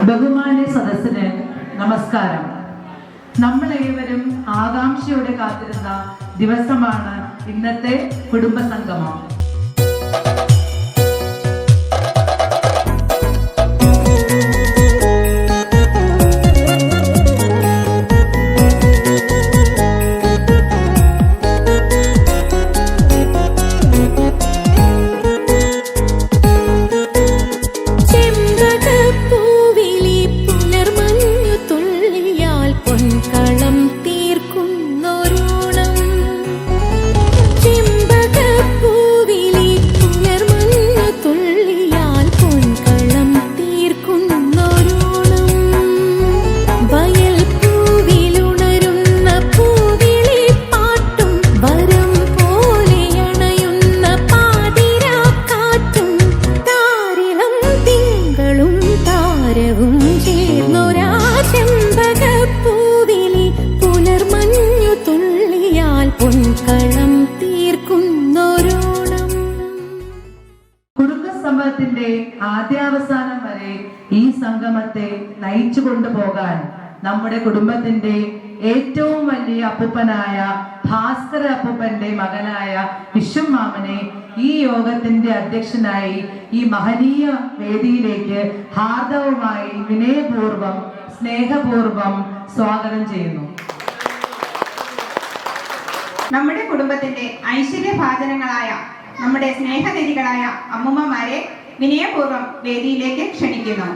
ബഹുമാന്യ സദസ്സിന് നമസ്കാരം. നമ്മളേവരും ആകാംക്ഷയോടെ കാത്തിരുന്ന ദിവസമാണ് ഇന്നത്തെ കുടുംബസംഗമം. കുടുംബസംഗമത്തിന്റെ ആദ്യാവസാനം വരെ ഈ സംഗമത്തെ നയിച്ചു കൊണ്ടുപോകാൻ നമ്മുടെ കുടുംബത്തിന്റെ ഏറ്റവും വലിയ അപ്പൂപ്പനായ ഭാസ്കര അപ്പൂപ്പന്റെ മകനായ വിശ്വമാമനെ ഈ യോഗത്തിന്റെ അധ്യക്ഷനായി ഈ മഹനീയ വേദിയിലേക്ക് ഹാർദവമായി വിനയപൂർവം സ്നേഹപൂർവം സ്വാഗതം ചെയ്യുന്നു. നമ്മുടെ കുടുംബത്തിന്റെ ഐശ്വര്യഭാജനങ്ങളായ നമ്മുടെ സ്നേഹനിധികളായ അമ്മൂമ്മമാരെ വിനയപൂർവ്വം വേദിയിലേക്ക് ക്ഷണിക്കുന്നു.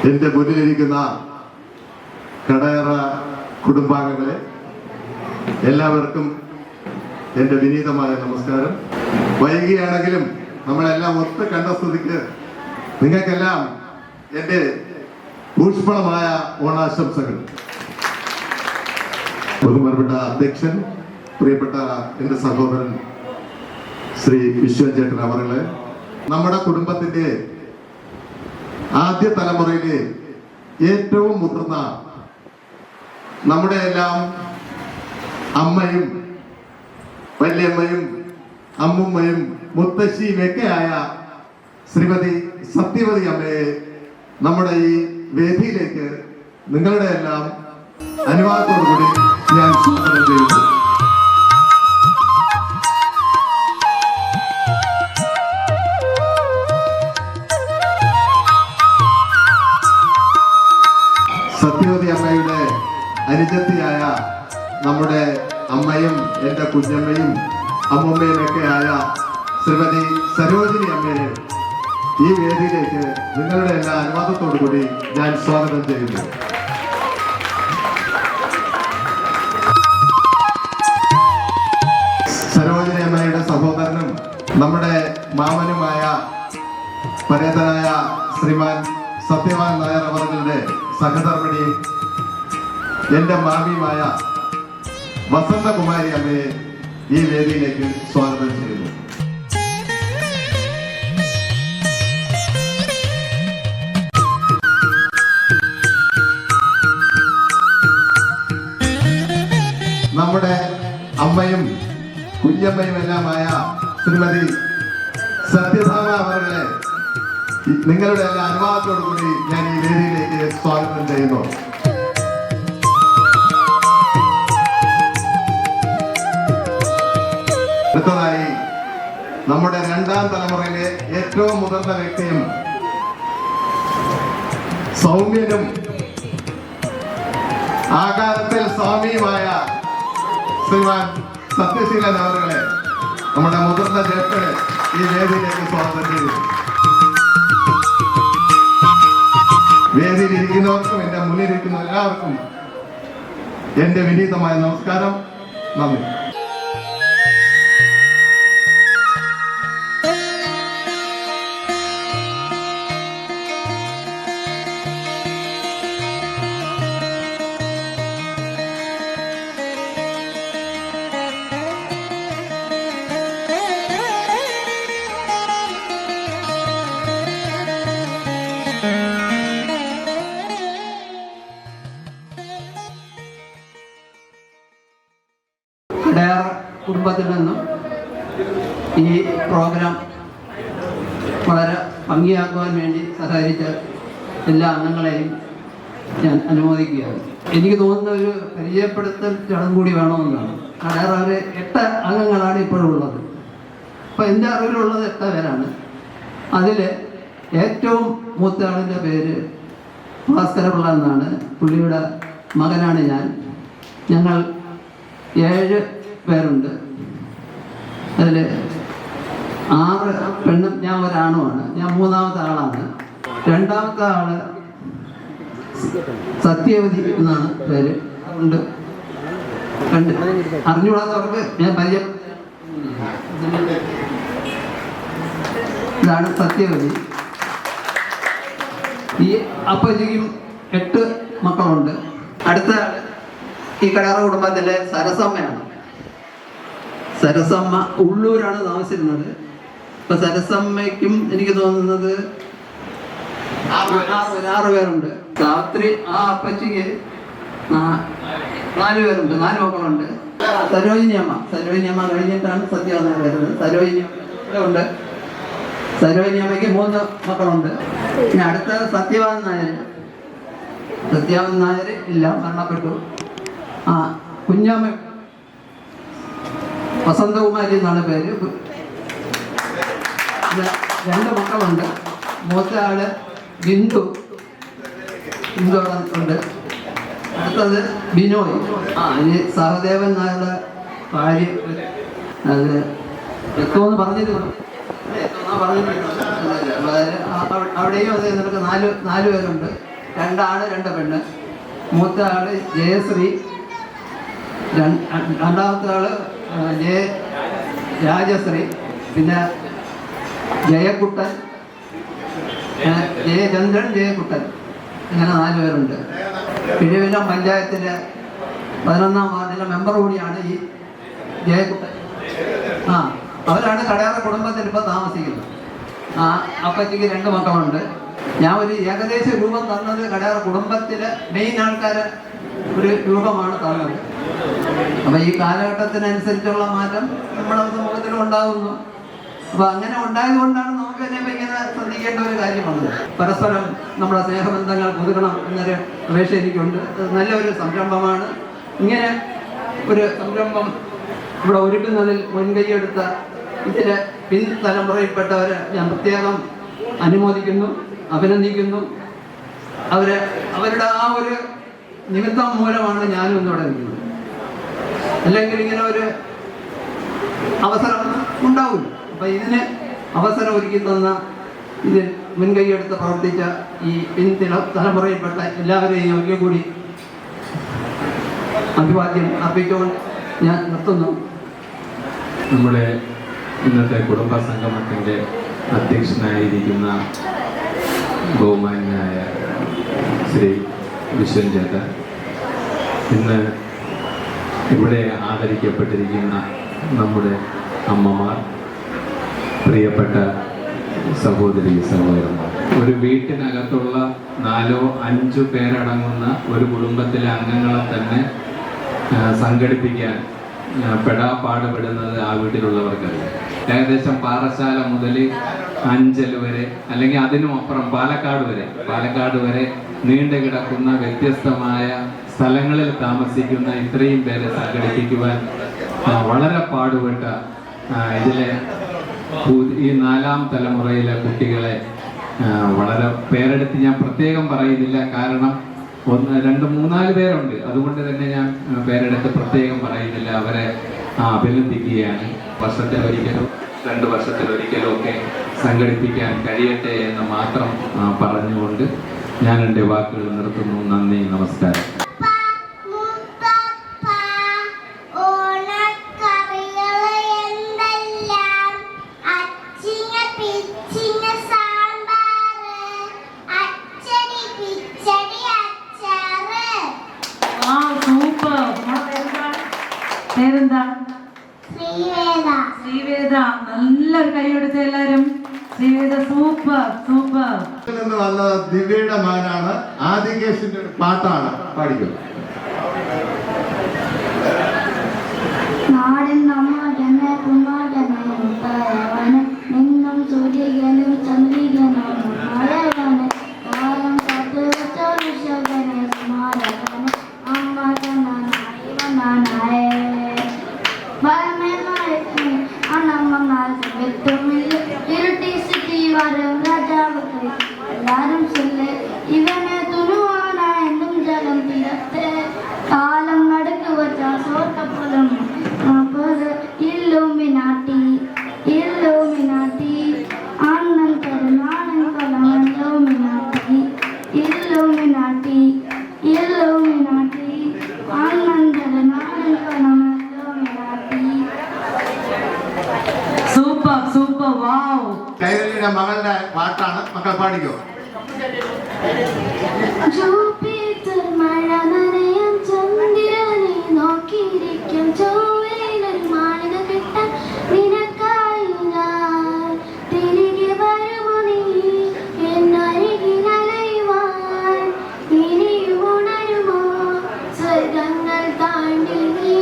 എന്റെ മുന്നിലിരിക്കുന്ന കടയറ കുടുംബാംഗങ്ങളെ എല്ലാവർക്കും എന്റെ വിനീതമായ നമസ്കാരം. വൈകിയാണെങ്കിലും നമ്മളെല്ലാം ഒത്ത് കണ്ട സ്ഥിതിക്ക് നിങ്ങൾക്കെല്ലാം എന്റെ ഊഷ്മളമായ ഓണാശംസകൾ. ബഹുമാനപ്പെട്ട അധ്യക്ഷൻ, പ്രിയപ്പെട്ട എന്റെ സഹോദരൻ ശ്രീ വിശ്വചേട്ടൻ അവരുടെ നമ്മുടെ കുടുംബത്തിന്റെ ആദ്യ തലമുറയിലെ ഏറ്റവും മുതിർന്ന നമ്മുടെ എല്ലാം അമ്മയും വല്യമ്മയും അമ്മുമ്മയും മുത്തശ്ശിയും ഒക്കെയായ ശ്രീമതി സത്യവതി അമ്മയെ നമ്മുടെ ഈ വേദിയിലേക്ക് നിങ്ങളുടെ എല്ലാം അനുവാദത്തോടുകൂടി ഞാൻ സ്വാഗതം ചെയ്യുന്നു. സത്യവതി അമ്മയുടെ അനുജത്തിയായ നമ്മുടെ അമ്മയും എൻ്റെ കുഞ്ഞമ്മയും അമ്മുമ്മയും ഒക്കെയായ ശ്രീമതി സരോജിനി അമ്മയെ ഈ വേദിയിലേക്ക് നിങ്ങളുടെ എല്ലാ അനുവാദത്തോടു കൂടി ഞാൻ സ്വാഗതം ചെയ്യുന്നു. സരോജിനി അമ്മയുടെ സഹോദരനും നമ്മുടെ മാമനുമായ പരേതനായ ശ്രീമാൻ സത്യവാൻ നായർ അവരുടെ സഹധർമ്മിണി എന്റെ മാമിയുമായ വസന്തകുമാരി അമ്മയെ ഈ വേദിയിലേക്ക് സ്വാഗതം ചെയ്യുന്നു. നമ്മുടെ അമ്മയും കുഞ്ഞമ്മയും എല്ലാമായ ശ്രീമതി സത്യഭാമ അവരുടെ നിങ്ങളുടെ എല്ലാ അനുവാദത്തോടു കൂടി ഞാൻ ഈ വേദിയിലേക്ക് സ്വാഗതം ചെയ്യുന്നു. അടുത്തതായി നമ്മുടെ രണ്ടാം തലമുറയിലെ ഏറ്റവും മുതിർന്ന വ്യക്തിയും സൗമ്യനും ആകാരത്തിൽ സ്വാമിയുമായ ശ്രീമാൻ സത്യശീലൻ അവരുടെ നമ്മുടെ മുതിർന്ന ജ്യേഷ്ഠനെ ഈ വേദിയിലേക്ക് സ്വാഗതം ചെയ്യുന്നു. വേദിയിൽ ഇരിക്കുന്നവർക്കും എന്റെ മുന്നിലിരിക്കുന്ന എല്ലാവർക്കും എന്റെ വിനീതമായ നമസ്കാരം. നന്ദി. കടയാർ കുടുംബത്തിൽ നിന്നും ഈ പ്രോഗ്രാം വളരെ ഭംഗിയാക്കുവാൻ വേണ്ടി സഹകരിച്ച എല്ലാ അംഗങ്ങളെയും ഞാൻ അനുമോദിക്കുകയാണ്. എനിക്ക് തോന്നുന്ന ഒരു പരിചയപ്പെടുത്തൽ ചടങ്ങ് കൂടി വേണമെന്നാണ്. കടയാർ അവർ 8 അംഗങ്ങളാണ് ഇപ്പോഴുള്ളത്. അപ്പോൾ എൻ്റെ അറിവിലുള്ളത് 8 പേരാണ്. അതിൽ ഏറ്റവും മൂത്ത ആളിൻ്റെ പേര് ഭാസ്കരപിള്ള എന്നാണ്. പുള്ളിയുടെ മകനാണ് ഞാൻ. ഞങ്ങൾ 7 പേരുണ്ട്. അതിൽ 6 പെണ്ണും ഞാൻ ഒരാണുമാണ്. ഞാൻ 3ാമത്തെ ആളാണ്. 2ാമത്തെ ആള് സത്യവതി എന്നാണ് പേര്. ഉണ്ട് അറിഞ്ഞുകൂടാത്തവർക്ക് ഞാൻ പരിചയം. ഇതാണ് സത്യവതി. ഈ അപ്പച്ചിക്കും 8 മക്കളുണ്ട്. അടുത്ത ഈ കടയാർ കുടുംബത്തിലെ സരസമ്മയാണ്. സരസമ്മ ഉള്ളൂരാണ് താമസിച്ചിരുന്നത്. ഇപ്പൊ സരസമ്മയ്ക്കും എനിക്ക് തോന്നുന്നത് 6 പേരുണ്ട്. രാത്രി ആ അപ്പച്ചിക്ക് 4 പേരുണ്ട്. 4 മക്കളുണ്ട്. സരോജിനിയമ്മ കഴിഞ്ഞിട്ടാണ് സത്യവതി വരുന്നത്. സരോജിനിയുണ്ട്. സരോജിനിയമ്മയ്ക്ക് 3 മക്കളുണ്ട്. പിന്നെ അടുത്തത് സത്യവാൻ നായർ ഇല്ല, മരണപ്പെട്ടു. കുഞ്ഞമ്മ വസന്തകുമാരി എന്നാണ് പേര്. 2 മക്കളുണ്ട്. മൂത്ത ആള് ബിന്ദു ഉണ്ട്. അടുത്തത് ബിനോയ്. ഇനി സഹദേവൻ നായരുടെ ഭാര്യ. അത് എത്തുമെന്ന് പറഞ്ഞിരുന്നു. അവിടെയും അത് നിനക്ക് 4 പേരുണ്ട്. 2 ആണ് 2 പെണ്ണ്. മൂത്ത ആള് ജയശ്രീ. 2ാമത്തെ ആള് രാജശ്രീ. പിന്നെ ജയക്കുട്ടൻ, ജയചന്ദ്രൻ, ജയക്കുട്ടൻ. ഇങ്ങനെ 4 പേരുണ്ട്. കിഴിവിലം പഞ്ചായത്തിലെ 11ാം വാർഡിലെ മെമ്പർ കൂടിയാണ് ഈ ജയക്കുട്ടൻ. അവരാണ് കടയാർ കുടുംബത്തിൽ ഇപ്പോൾ താമസിക്കുന്നത്. അപ്പച്ചിക്ക് 2 മക്കളുണ്ട്. ഞാൻ ഒരു ഏകദേശ രൂപം തന്നത് കടയാർ കുടുംബത്തിലെ മെയിൻ ആൾക്കാരെ ഒരു രൂപമാണ് തന്നത്. അപ്പൊ ഈ കാലഘട്ടത്തിനനുസരിച്ചുള്ള മാറ്റം നമ്മുടെ സമൂഹത്തിൽ ഉണ്ടാകുന്നു. അപ്പൊ അങ്ങനെ ഉണ്ടായതുകൊണ്ടാണ് നമുക്ക് തന്നെ ഇങ്ങനെ ശ്രദ്ധിക്കേണ്ട ഒരു കാര്യം വന്നത്. പരസ്പരം നമ്മുടെ സ്നേഹബന്ധങ്ങൾ പുതുക്കണം എന്നൊരു അപേക്ഷ എനിക്കുണ്ട്. നല്ലൊരു സംരംഭമാണ്. ഇങ്ങനെ ഒരു സംരംഭം ഇവിടെ ഒരുക്കുന്നതിൽ മുൻകൈയെടുത്ത ഇതിലെ പിൻതലമുറയിൽപ്പെട്ടവരെ ഞാൻ പ്രത്യേകം അനുമോദിക്കുന്നു, അഭിനന്ദിക്കുന്നു. അവരുടെ ആ ഒരു നിമിത്തം മൂലമാണ് ഞാനും ഇന്നിവിടെ നിൽക്കുന്നത്. അല്ലെങ്കിൽ ഇങ്ങനെ ഒരു അവസരം ഉണ്ടാവില്ല. അപ്പൊ ഇതിന് അവസരം ഒരുക്കി തന്ന, ഇതിൽ മുൻകൈയെടുത്ത് പ്രവർത്തിച്ച ഈ തലമുറയിൽപ്പെട്ട എല്ലാവരെയും ഒരിക്കൽ കൂടി അഭിവാദ്യം അർപ്പിച്ചുകൊണ്ട് ഞാൻ നിർത്തുന്നു. നമ്മുടെ ഇന്നത്തെ കുടുംബ സംഗമത്തിൻ്റെ അധ്യക്ഷനായിരിക്കുന്ന ബഹുമാന്യനായ ശ്രീ വിശ്വൻ ചേട്ടൻ, ഇന്ന് ഇവിടെ ആദരിക്കപ്പെട്ടിരിക്കുന്ന നമ്മുടെ അമ്മമാർ, പ്രിയപ്പെട്ട സഹോദരി സഹോദരന്മാർ, ഒരു വീട്ടിനകത്തുള്ള 4-5 പേരടങ്ങുന്ന ഒരു കുടുംബത്തിലെ അംഗങ്ങളെ തന്നെ സംഘടിപ്പിക്കാൻ പെടാപ്പാടുപെടുന്നത് ആ വീട്ടിലുള്ളവർക്കറിയാം. ഏകദേശം പാറശാല മുതൽ അഞ്ചൽ വരെ, അല്ലെങ്കിൽ അതിനും അപ്പുറം പാലക്കാട് വരെ നീണ്ടു കിടക്കുന്ന വ്യത്യസ്തമായ സ്ഥലങ്ങളിൽ താമസിക്കുന്ന ഇത്രയും പേരെ സംഘടിപ്പിക്കുവാൻ വളരെ പാടുപെട്ട ഇതിലെ ഈ 4ാം തലമുറയിലെ കുട്ടികളെ വളരെ പേരെടുത്ത് ഞാൻ പ്രത്യേകം പറയുന്നില്ല. കാരണം 1, 2, 3, 4 പേരുണ്ട്. അതുകൊണ്ട് തന്നെ ഞാൻ പേരെടുത്ത് പ്രത്യേകം പറയുന്നില്ല. അവരെ അഭിനന്ദിക്കുകയാണ്. വർഷത്തിലൊരിക്കലോ 2 വർഷത്തിലൊരിക്കലോ ഒക്കെ സംഘടിപ്പിക്കാൻ കഴിയട്ടെ എന്ന് മാത്രം പറഞ്ഞുകൊണ്ട് ഞാൻ എൻ്റെ വാക്കുകൾ നിർത്തുന്നു. നന്ദി, നമസ്കാരം. പേരെന്താ? ശ്രീവേദ. നല്ലൊരു കൈയെടുത്ത് എല്ലാരും. ശ്രീവേദ സൂപ്പർ. നിന്ന് വന്ന ദിവ്യയുടെ മകനാണ്. ആദികേശിന്റെ ഒരു പാട്ടാണ് പാടിക്കുന്നത്. ലോകത്തെ കാലം നടുക്ക് വച്ച സ്വർഗപ്പുറം ഇല്ലുമിനാട്ടി അണ്ണൻ പെരുന്നാളൻ കൊലം ഇല്ലുമിനാട്ടി അണ്ണൻ പെരുന്നാളൻ കൊലം ഇല്ലുമിനാട്ടി. സൂപ്പർ സൂപ്പർ വാവ്. കൈരളിയുടെ മകളുടെ പാട്ടാണ്, മക്കൾ പാടിക്കോ. ജൂപ്പിറ്റർ മഴ നനയാൻ ചന്ദ്രനെ നോക്കിയിരിക്കും ചൊവ്വയിൽ മാളിക കിട്ടാൻ നിനക്കായി ഞാൻ തിരികെ വരുമോ നീ എന്നരികിൽ അലയുവാൻ ഇനി ഉണരുമോ സ്വർഗങ്ങൾ താണ്ടി നീ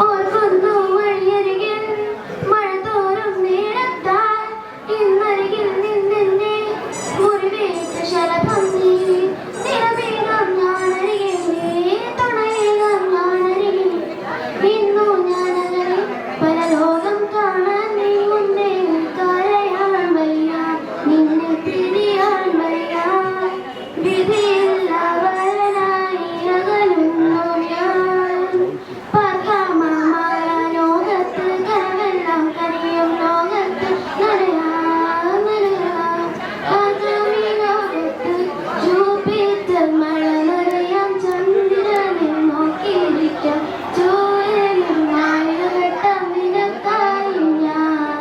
ഓർക്കുന്നു വഴിയരികിൽ മഴ തോറും നേരത്താൽ ഇന്നരികിൽ നിന്നെ മുറിവേറ്റ ശലഭം നീ നിറമേകാം ഞാനരികിൽ തുണയേകാം ഞാനരികിൽ ഇന്നു ഞാനകലെ പല ലോകം കാണാൻ നീ മുന്നേ കരയാൻ വയ്യ നിന്നെ പിരിയാൻ വയ്യ വിധിയില്ലവരനായി അകലുന്നു ഞാൻ പരമമായ ലോകത്ത് കരവെല്ലാം കരയും ലോകത്ത് ജൂപ്പിറ്റർ മഴ നനയാം ചന്ദ്രനെ നോക്കിയിരിക്കാം ചോരയിൽ മായവട്ടം നിനക്കായി ഞാൻ.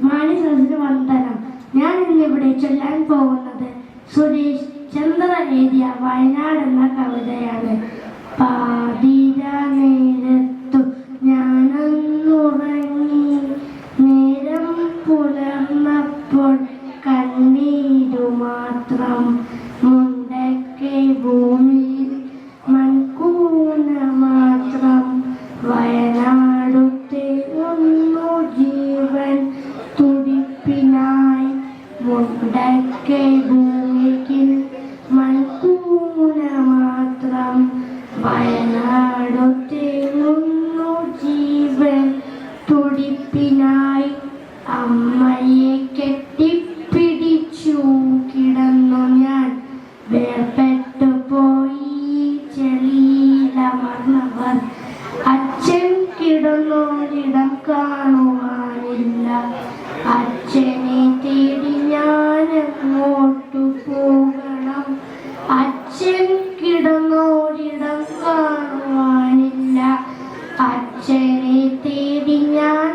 മാണിസരസിന് വന്ദനം. ഞാൻ ഇന്നിവിടെ ചൊല്ലാൻ പോകുന്നത് സുരേഷ് ചന്ദ്ര എഴുതിയ വയനാട് എന്ന കവിതയാണ്. പാതിര നേരത്തു ഞാനൊന്നുറങ്ങി നേരം പുലർന്നപ്പോൾ കണ്ണീരു മാത്രം മുണ്ടക്കെ ഭൂമിയിൽ മൺകൂന മാത്രം വയനാടുത്തെ ഒന്നു ജീവൻ തുടിപ്പിനായി മുണ്ടക്കെ ഭൂമിയിൽ മൺകൂന മാത്രം വയനാടുത്തെ ഒന്നു ജീവൻ തുടിപ്പിനായി അമ്മയെ കെട്ടിപ്പിടിച്ചു കിടന്നു ഞാൻ വേർപെട്ടു പോയി ചെളിയിലമർന്നവർ അച്ഛൻ കിടന്നോരിടം കാണുവാനില്ല അച്ഛനെ തേടി ഞാൻ അങ്ങോട്ടു പോകണം അച്ഛൻ കിടന്നോരിടം കാണുവാനില്ല അച്ഛനെ തേടി ഞാൻ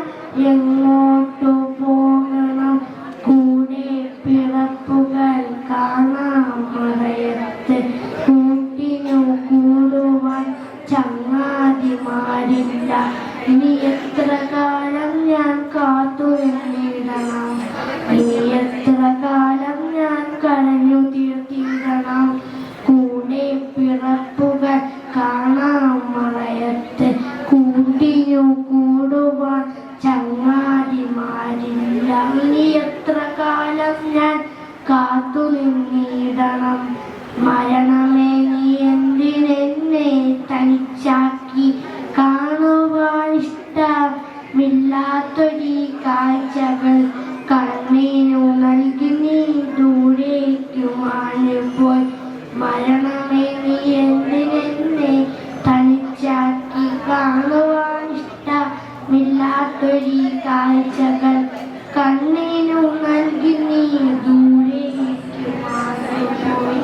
എങ്ങോട്ടു പോകണം കൂടെ പിറപ്പുകൾ കാണാൻ മറയത്ത് കൂട്ടിനു കൂടുവാൻ ചങ്ങാതിമാരില്ല ഇനി എത്ര കാലം ഞാൻ കാത്തു എന്നിടണം ഇനി എത്ര കാലം ഞാൻ കരഞ്ഞു തീർത്തിടണം കൂടെ പിറപ്പുകൾ കാണാൻ മറയത്ത് കൂട്ടിനു കൂടുവാൻ ചങ്ങാതിമാരില്ല ഇനി എത്ര കാലം ഞാൻ കാത്തു നിന്നിടണം മരണമേ നീ എന്തിനെന്നെ തനിച്ചാക്കി കാണുവാൻ ഇഷ്ടമില്ലാത്തൊരീ കാഴ്ചകൾ കണ്ണീനു നൽകി നീ ദൂരേക്കു മാഞ്ഞുപോയി മരണമേ നീ എന്തിനെന്നെ തനിച്ചാക്കി കാണുവാൻ ഇഷ്ടമില്ലാത്തൊരീ കാഴ്ചകൾ കണ്ണീനു നൽകി നീ ദൂരേക്കു മാഞ്ഞുപോയി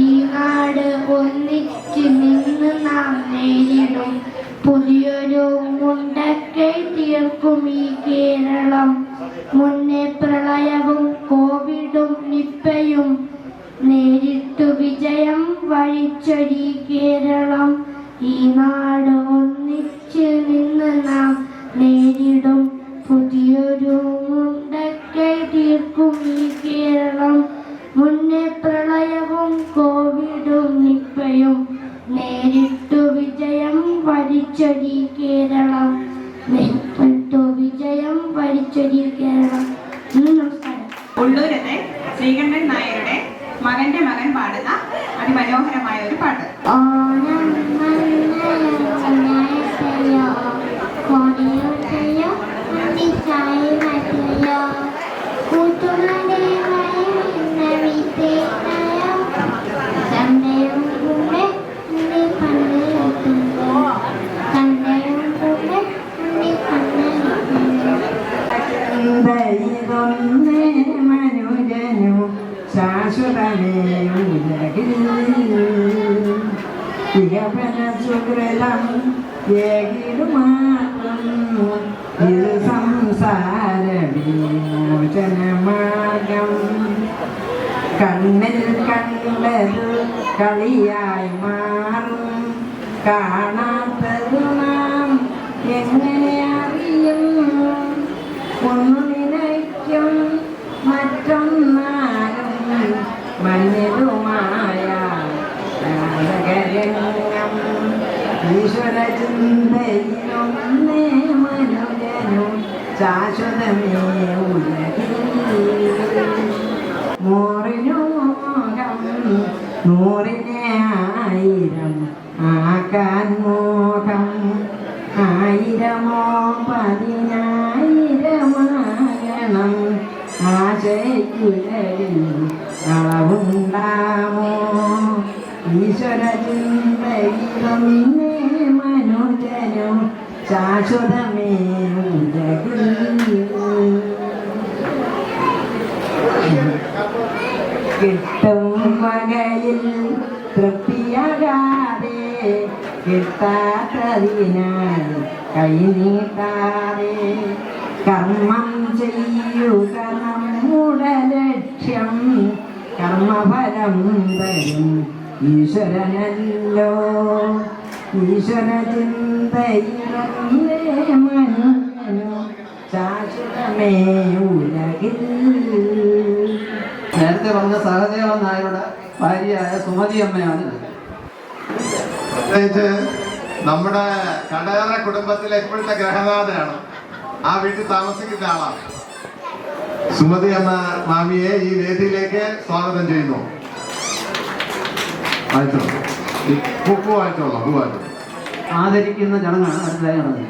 ഈ നാട് ഒന്നിച്ച് നിന്ന് നാം നേരിടും പുതിയൊരു മുണ്ടക്കൈ തീർക്കും ഈ കേരളം മുന്നേ പ്രളയവും കോവിഡും നിപ്പയും നേരിട്ടു വിജയം വഴിച്ചൊരീ കേരളം ഈ നാട് ഒന്നിച്ച് നിന്ന് നാം നേരിടും പുതിയൊരു മുണ്ടക്കൈ തീർക്കും ഈ കേരളം മുന്നേ പ്രളയവും കോവിഡും നിപ്പയും നേരിട്ടു വിജയം വരിച്ചൊരീ കേരളം നേരിട്ടു വിജയം വരിച്ചൊരീ കേരളം. നമസ്കാരം. ഉള്ളൂരത്തെ ശ്രീകണ്ഠൻ നായരുടെ മകന്റെ മകൻ പാടുന്ന അതിമനോഹരമായ ഒരു പാട്ട്. ഓണം വന്നയോ കൊടിയുടെയോ അതിശായി മതിയോ കൂട്ടുകാരെ വൈകുന്ന വിദ്യയോ ഇഹപര സുകൃതം ഏകിടുമാത്രം ഇത് സംസാര വിമോചനമാർഗം കണ്ണിൽ കണ്ടത് കളിയായി മാറും കാണാത്തത് നാം എങ്ങനെ അറിയും ഒന്നു നിനയ്ക്കും മറ്റൊന്നാലും മഞ്ഞതുമായ നാടകരംഗം ഈശ്വര ചിന്തയിലൊന്നേ മനുജനും ശാശ്വതമേ ഉലകിൽ മോറിനു മോഹം നൂറിനെ ആയിരം ആക്കാൻ മോഹം ആയിരമോ പതിനായിരമാകണം ആശയ്ക്കുലകിൽ അളവുണ്ടാമോ ഈശ്വര ചിന്തയിലൊന്നേ മനുജനും ശാശ്വതമേ ഉലകിൽ കിട്ടും വകയിൽ തൃപ്തിയാകാതെ കിട്ടാത്തതിനായി കൈനീട്ടാതെ കർമ്മം ചെയ്യുക നമ്മുടെ ലക്ഷ്യം കർമ്മഫലം തരും ഈശ്വരനല്ലോ ഈശ്വര ചിന്തയിലേ മനുഷ്യനു ശാശ്വതമേ ഉലകിൽ. നേരത്തെ പറഞ്ഞ സഹദേവൻ നായരുടെ ഭാര്യയായ സുമതി അമ്മയാണ് ഇത്. പ്രത്യേകിച്ച് നമ്മുടെ കടയറ കുടുംബത്തിലെ ഇപ്പോഴത്തെ ഗ്രഹനാഥനാണ്, ആ വീട്ടിൽ താമസിക്കുന്ന ആളാണ്. സുമതി എന്ന മാമിയെ ഈ വേദിയിലേക്ക് സ്വാഗതം ചെയ്യുന്നു. വായിച്ചോ, പൂ വായിച്ചോളാം, പൂ വായിച്ചോ. ആദരിക്കുന്ന ചടങ്ങാണ് അടുത്തതായി നടന്നത്.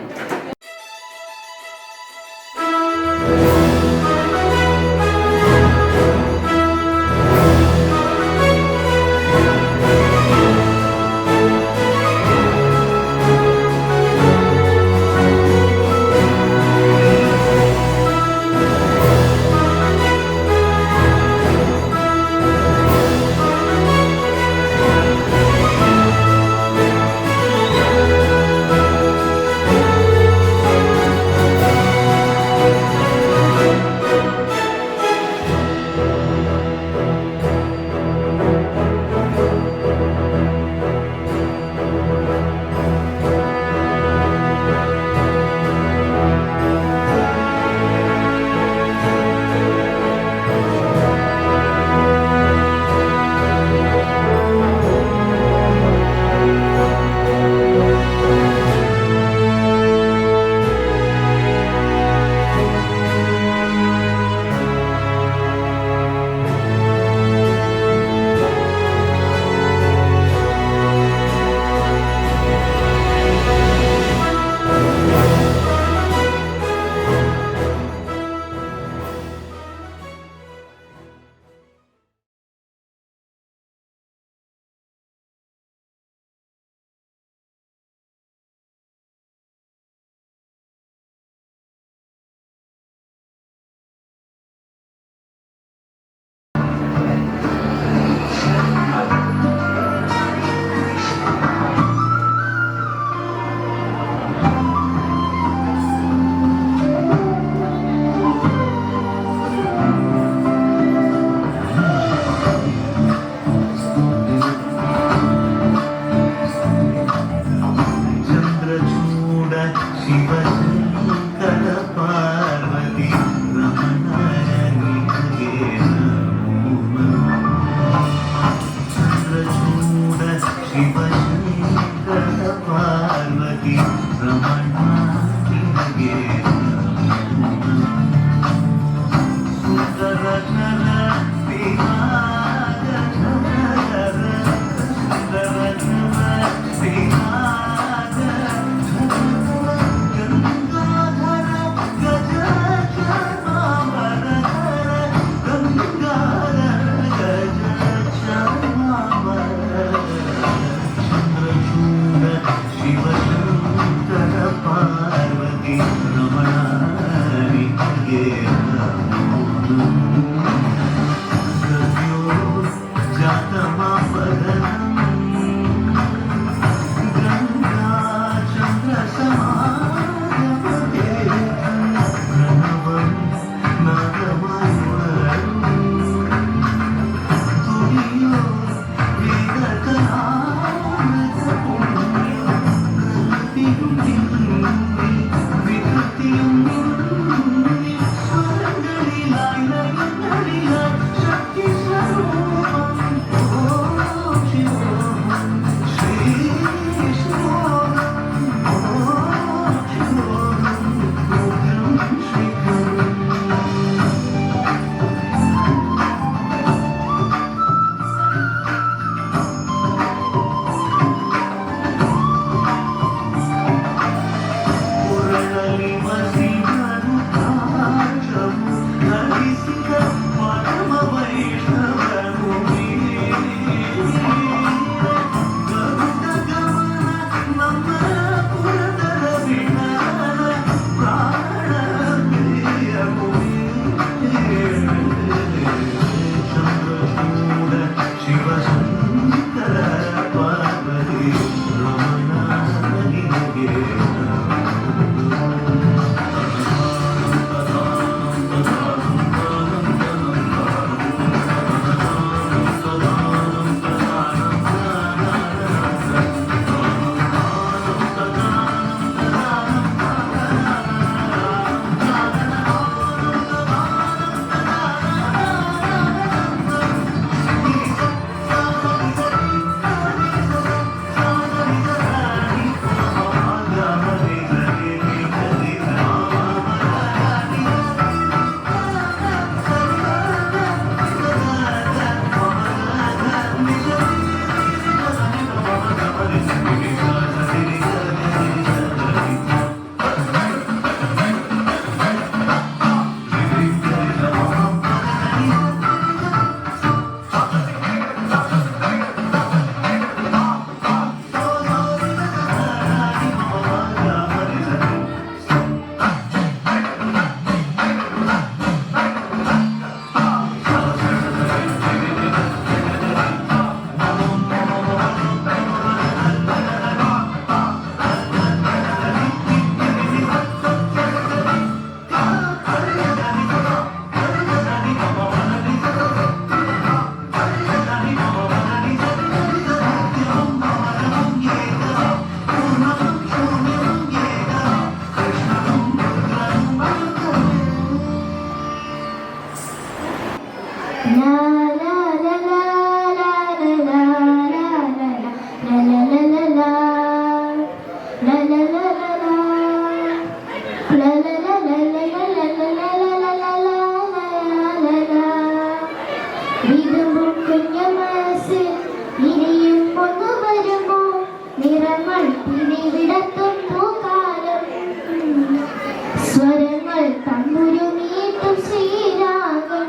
സ്വരങ്ങൾ തമ്പുരുമീട്ടും ശ്രീരാഗം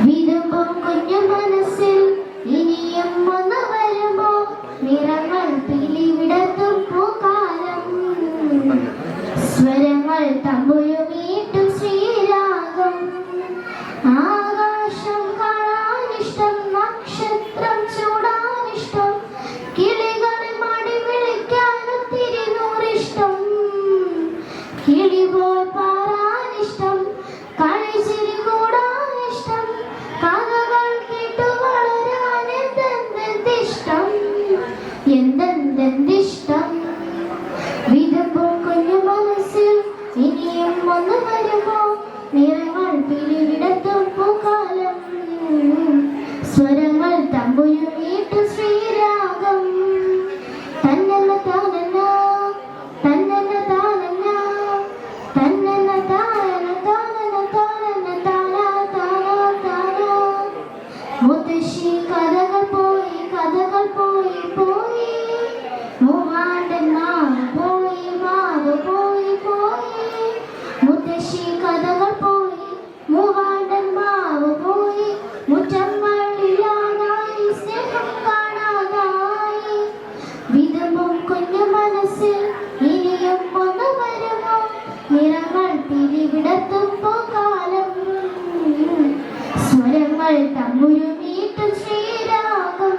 വിതുമ്പും കുഞ്ഞു മനസ്സിൽ ഇനിയും ഒന്ന് വരുമോ നിറങ്ങൾ പിലിവിടത്തും പൂക്കാലം സ്വരങ്ങൾ തമ്പുരുമീട്ടും ശ്രീരാഗം ആകാശം കാണാനിഷ്ടം നക്ഷത്രം ചൂടാനിഷ്ടം കിളികളെ മടി വിളിക്കാൻ ഒത്തിരി നൂറിഷ്ടം കിളിപോൽ പാറാനിഷ്ടം കളിച്ചിരി കൂടാനിഷ്ടം കഥകൾ കേട്ടു വളരാൻ എന്തെന്തിഷ്ടം എന്തെന്തിഷ്ടം വിതുമ്പും കുഞ്ഞു മനസ്സിൽ ഇനിയും ഒന്ന് വരുമോ നിറങ്ങൾ പിരിവിടത്തും പൂക്കാലം സ്വരങ്ങൾ തമ്പുരുമീട്ടു ശ്രീരാഗം തന്നന്ന താനന്ന തന്നന്ന താനന്ന തന്നന്ന താനന താനന താനന താനാ താനാ താനാ മുത്തശ്ശി കഥകൾ പോയി പോയി മൂവാണ്ടന്മാർ പോയി മാവ് പോയി മുത്തശ്ശി കഥകൾ പോയി മൂവാണ്ടന്മാവ് പോയി മുറ്റങ്ങളില്ലാതായി സ്നേഹം കാണാതായി വിതുമ്പും കുഞ്ഞു മനസ്സിൽ ഇനിയും ഒന്ന് വരുമോ നിറങ്ങൾ പിരിവിടത്തും പൂക്കാലം സ്വരങ്ങൾ തമ്പുരുമീട്ടും ശ്രീരാഗം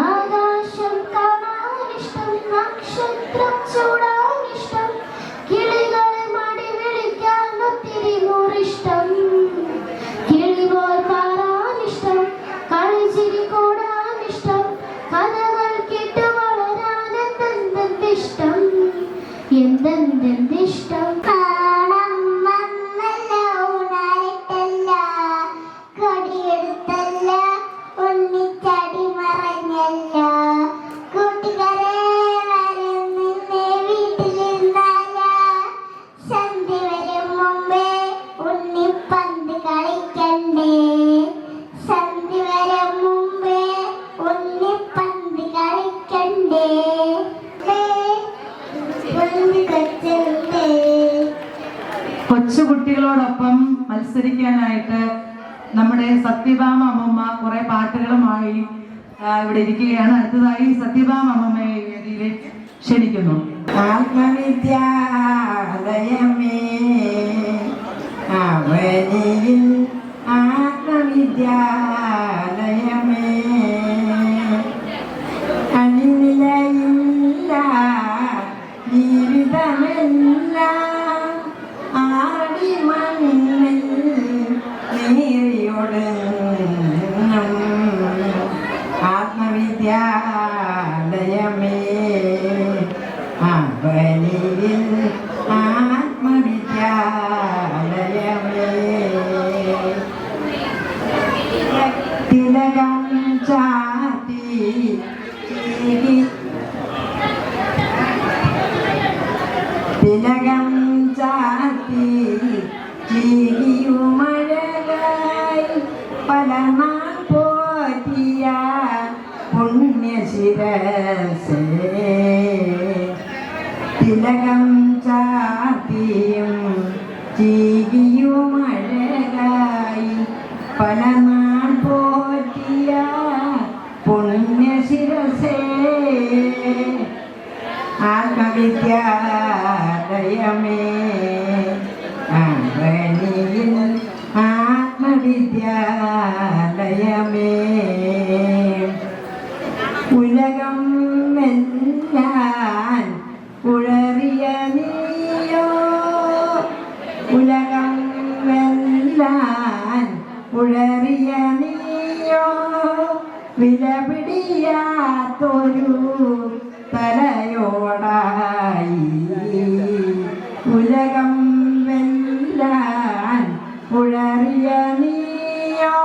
ആകാശം കാണാനിഷ്ടം നക്ഷത്രം ചൂടാനിഷ്ടം കിളികളെ മടി വിളിക്കാൻ ഒത്തിരി നൂറിഷ്ടം കിളിപോൽ പാറാനിഷ്ടം കളിച്ചിരി കൂടാനിഷ്ടം കഥകൾ കേട്ട് വളരാൻ എന്തെന്തിഷ്ടം എന്തെന്തിഷ്ടം കാണാൻ വന്നല്ല ഊണായിട്ടല്ല കൊടിയെടുത്തല്ല ഉണ്ണിച്ചടി മറഞ്ഞല്ല കൂട്ടുകാരെ വരുന്നിന്നെ വീട്ടിലിരുന്നാല സന്ധ്യ വരും മുമ്പേ ഉണ്ണിപ്പന്ത് കളിക്കണ്ടേ സന്ധ്യ വരും മുമ്പേ ഉണ്ണിപ്പന്ത് കളിക്കണ്ടേ കൊച്ചുകുട്ടികളോടൊപ്പം മത്സരിക്കാനായിട്ട് നമ്മുടെ സത്യഭാമ അമ്മമ്മ കുറെ പാട്ടുകളുമായി ഇവിടെ ഇരിക്കുകയാണ്. അടുത്തതായി സത്യഭാമ അമ്മമ്മയെ വേദിയിലേക്ക് ക്ഷണിക്കുന്നു. ആത്മവിദ്യാലയമേ അവനിയിൽ ആത്മവിദ്യാലയമേ ആത്മവിദ്യാലയമേ അവനിൽ ആത്മവിദ്യാലയമേ തിലകം ചാത്തി തിലകം ചാത്തി ചിരിയുമഴകായി പല നാൾ പോറ്റിയ പുണ്യശിരസേ തിലകം ചാത്തിയും ചിരിയുമഴകായി പല നാൾ പോറ്റിയ പുണ്യശിരസേ ആത്മവിദ്യാലയമേ അവനിൽ ആത്മവിദ്യാലയമേ ഉലകം വെല്ലാൻ ഉഴറിയ നീയോ ഉലകം വെല്ലാൻ ഉഴറിയ നീയോ വിലപിടിയാത്തൊരു തലയോടായി ഉലകം വെല്ലാൻ ഉഴറിയ നീയോ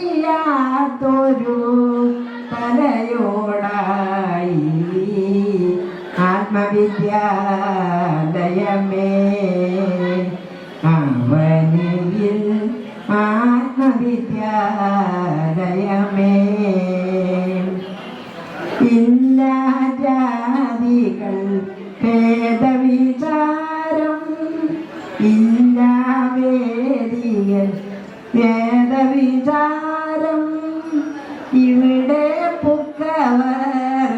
വിലപിടിയാത്തൊരു തലയോടായി ആത്മവിദ്യാലയമേ അവനിൽ ആത്മവിദ്യാലയമേ ഇല്ല ജാതികൾ ഭേദവിചാരം ഇല്ല വേദികൾ വേദവിചാരം ഇവിടെ പുക്കവർ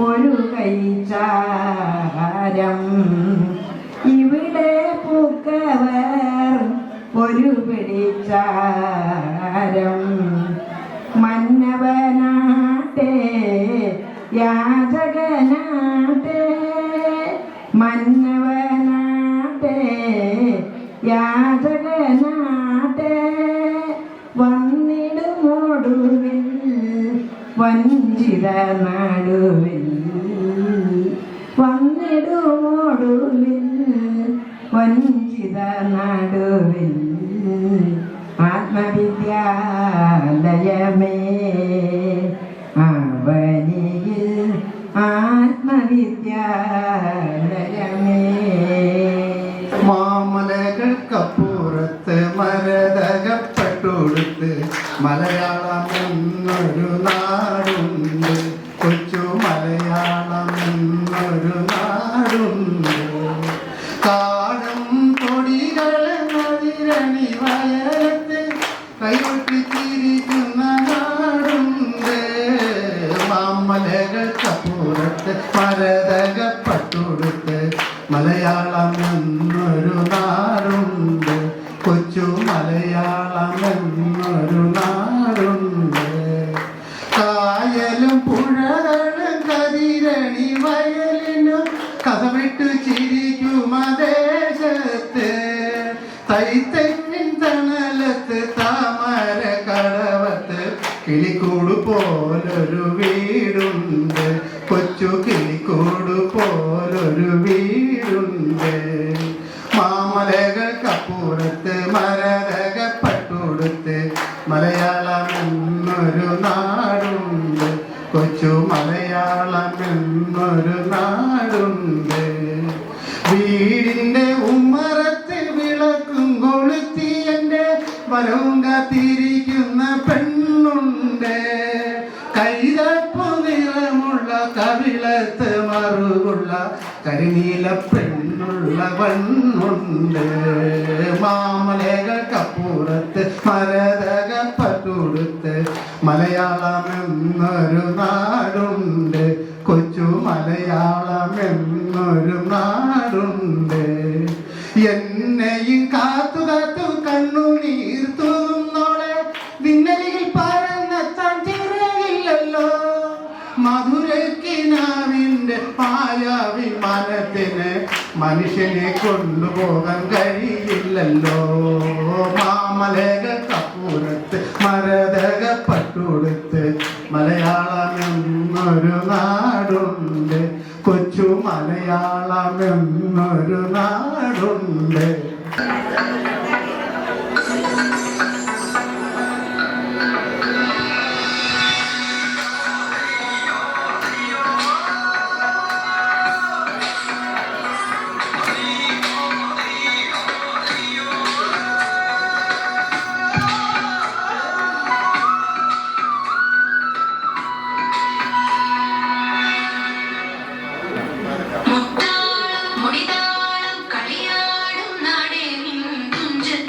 ഒരു കൈചാരം ഇവിടെ പുക്കവർ ഒരു പിടിച്ചാരം മന്നവനാട്ടെ യാചകനാട്ടെ മന്നവനാട്ടെ യാചകനാട്ടെ വന്നിടുമൊടുവിൽ വഞ്ചിത നടുവിൽ വന്നിടുമൊടുവിൽ വഞ്ചിത നടുവിൽ ആത്മവിദ്യാലയമേ അവനിൽ ആത്മവിദ്യാലയമേ മാമലകൾക്കപ്പുറത്ത് മരതകപ്പെട്ടൊടുത്ത് മലയാളം എന്നൊരു നാടുണ്ട് കൊച്ചു മലയാളം എന്നൊരു നാടുണ്ട് കാടും കൊടികളെന്നതിരണി വയലത്ത് കൈകൊട്ടിച്ചിരിക്കുന്ന നാടുണ്ട് മാമലകൾക്കപ്പുറത്ത് മരതകപ്പെട്ടൊടുത്ത് മലയാളം എന്നൊരു നാടുണ്ട് കൊച്ചു മലയാളം എന്നൊരു നാടുണ്ട് കായലും പുഴകളും കതിരണി വയലിനും കഥവിട്ടു ചിരിക്കും ദേശത്ത് തൈത്തെങ്ങിൻ തണലത്ത് താമര കടവത്ത് കിളിക്കൂട് പോലൊരു വീടുണ്ട് കൊച്ചു കിളിക്കൂട് പോലൊരു വീടുണ്ട് മാമലകൾക്കപ്പുറത്ത് മരതകപ്പെട്ടൊടുത്ത് മലയാളം എന്നൊരു നാടുണ്ട് കൊച്ചു മലയാളം എന്നൊരു നാടുണ്ട് വീടിന്റെ ഉമ്മറത്ത് വിളക്കും കൊളുത്തി എൻ്റെ വലവും കാത്തിരിക്കുന്ന പെണ്ണുണ്ട് കൈതപ്പു നിറമുള്ള കവിളത്ത് മറുകുള്ള കരിനീല പെണ്ണുള്ള പെണ്ണുണ്ട് മാമലകൾക്കപ്പുറത്ത് മരതകപ്പെട്ടൊടുത്ത് മലയാളം എന്നൊരു നാടുണ്ട് കൊച്ചു മലയാളം എന്നൊരു നാടുണ്ട് എന്നെയും കാത്തു കാത്തു കണ്ണുനീർ തൂന്നോളെ നിന്നരികിൽ പറന്നെത്താൻ ചിറകില്ലല്ലോ മധുരക്കിനാവിൻ്റെ മായാവിമാനത്തിന് മനുഷ്യനെ കൊണ്ടുപോകാൻ കഴിയില്ലല്ലോ മാമലകൾക്കപ്പുറത്ത് മരതകപ്പെട്ടൊടുത്ത് കൊടുത്ത് മലയാളമെന്നൊരു നാടുണ്ട്, കൊച്ചു മലയാളമെന്നൊരു നാടുണ്ട്. മുടിതാളം കളിയാടും നാടേ നിൻ Thunchath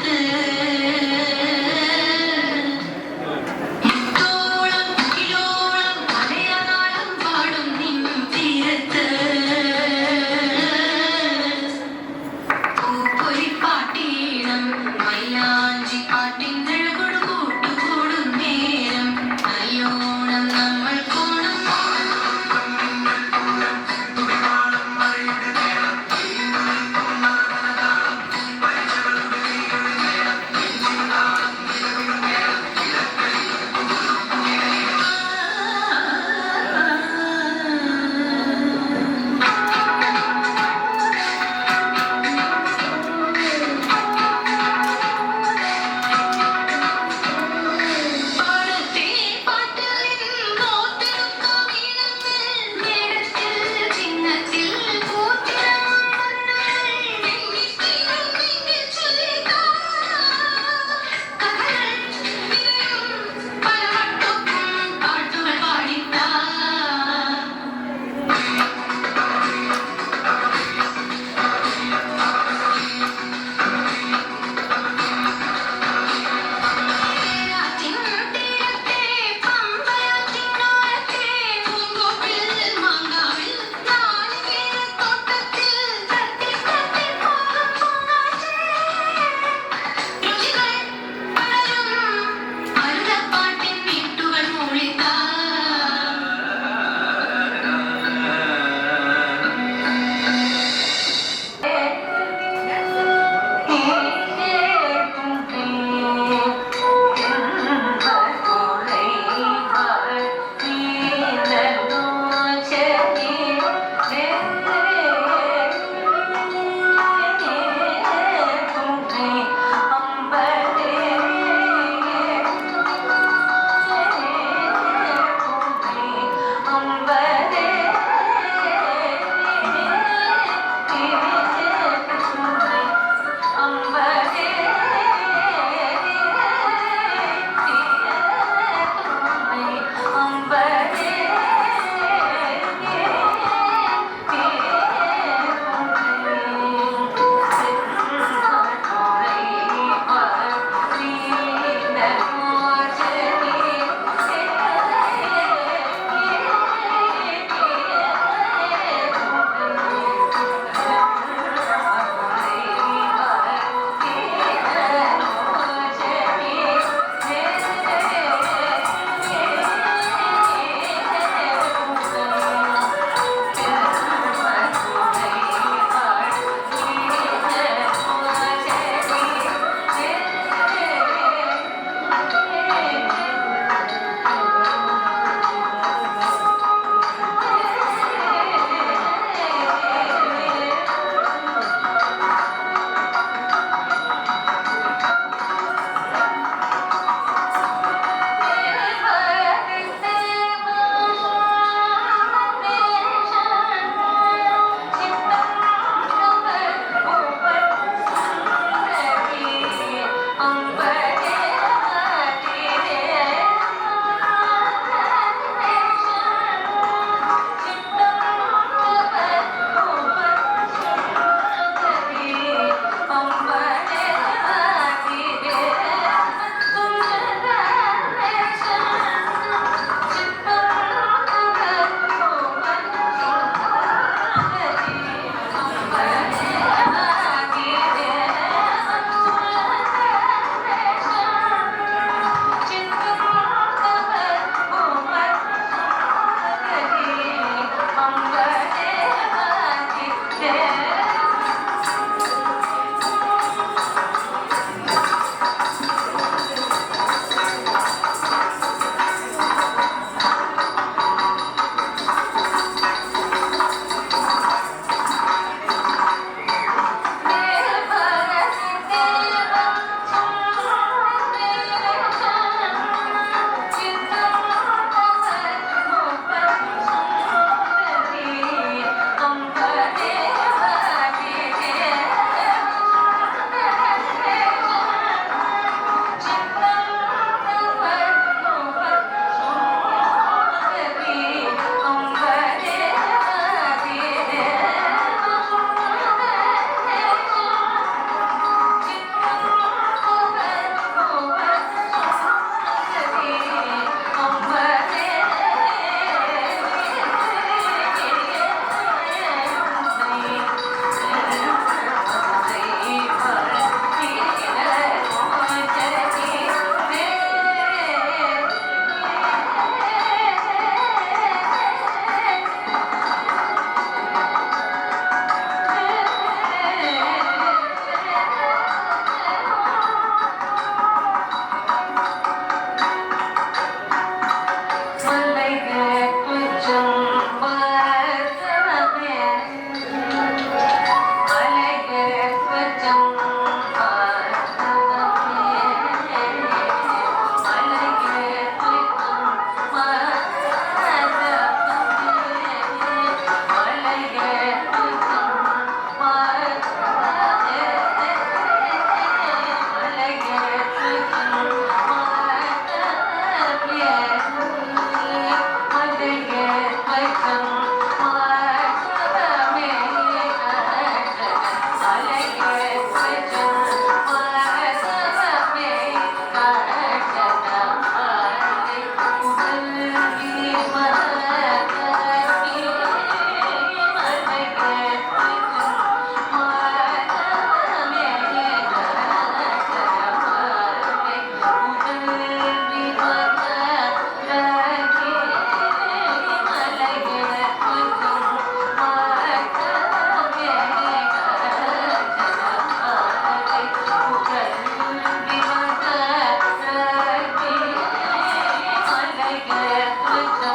Thank you.